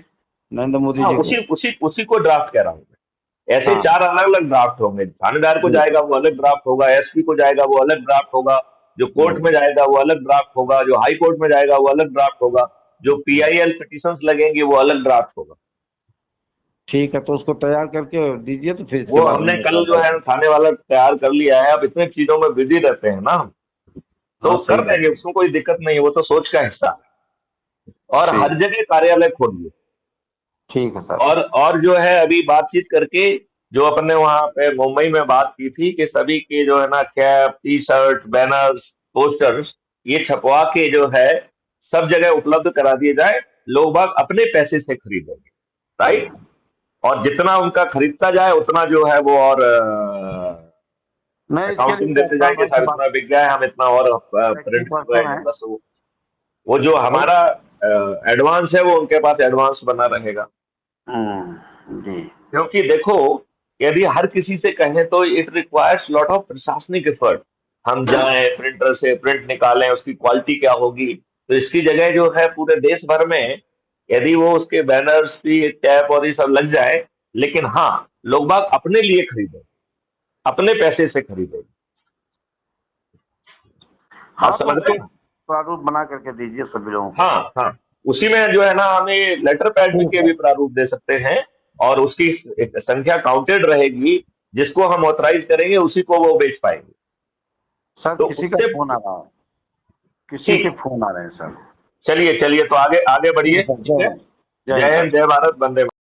नरेंद्र मोदी हाँ, जी को। उसी उसी उसी को ड्राफ्ट कह रहा हूँ मैं। ऐसे हाँ, 4 अलग अलग ड्राफ्ट होंगे। थानेदार को जी, जाएगा वो अलग ड्राफ्ट होगा, एसपी को जाएगा वो अलग ड्राफ्ट होगा, जो कोर्ट में जाएगा वो अलग ड्राफ्ट होगा, जो हाई कोर्ट में जाएगा वो अलग ड्राफ्ट होगा, जो पीआईएल पिटिशंस लगेंगे वो अलग ड्राफ्ट होगा। ठीक है, तो उसको तैयार करके दीजिए, तो फिर इसके वो बाद हमने में कल जो है थाने वाला तैयार कर लिया है। अब इतने चीजों में बिजी रहते हैं ना हम, हाँ, तो सही कर बात। देंगे, उसमें कोई दिक्कत नहीं है, वो तो सोच का हिस्सा है। और हर ठीक, जगह कार्यालय खोलिए। ठीक है सर। और जो है अभी बातचीत करके, जो अपन ने वहां पे मुंबई में बात की थी कि सभी के जो है ना cap, T shirt, banners, posters, ये छपवा के जो है सब जगह उपलब्ध करा दिए जाए। लोग बाग अपने पैसे से खरीदेंगे, राइट। और जितना उनका खरीदता जाए उतना जो है वो, और नहीं, इसके लिए अकाउंटिंग तो देते अफसर जाएंगे, भाई से साहब बात, इतना बिक गया है, हम इतना और टैक्सी प्रिंट पर्सन करवाएंगे, है। बस वो जो हमारा एडवांस है वो उनके पास एडवांस बना रहेगा। जी। क्योंकि देखो, यदि हर किसी से कहें तो इट रिक्वायर्स लॉट ऑफ प्रशासनिक एफर्ट। हम जाएं, प्रिंटर से प्रिंट निकालें, उसकी क्वालिटी क्या होगी। तो इसकी जगह जो है पूरे देश भर में, यदि वो उसके बैनर्स भी, टैप और ये सब लग जाए, लेकिन हाँ, लोग बाग अपने लिए खरीदें, अपने पैसे से खरीदें। आप हाँ, तो समझ रहे हैं? प्रारूप बना करके दीजिए सभी लोगों को। हाँ हाँ, उसी में जो है ना, हमें लेटर पैड ठीक के है भी प्रारूप दे सकते हैं, और उसकी एक संख्या काउंटेड रहेगी। जिसको हम ऑथराइज करेंगे उसी को वो बेच पाएंगे। सर, तो किसी का उससे फोन आ रहा है, किसी के ठीक। फोन आ रहे हैं सर। चलिए चलिए, तो आगे आगे बढ़िए, ठीक है सर, ठीक है। जय हिंद जय सर। हिंद, जय भारत, वंदे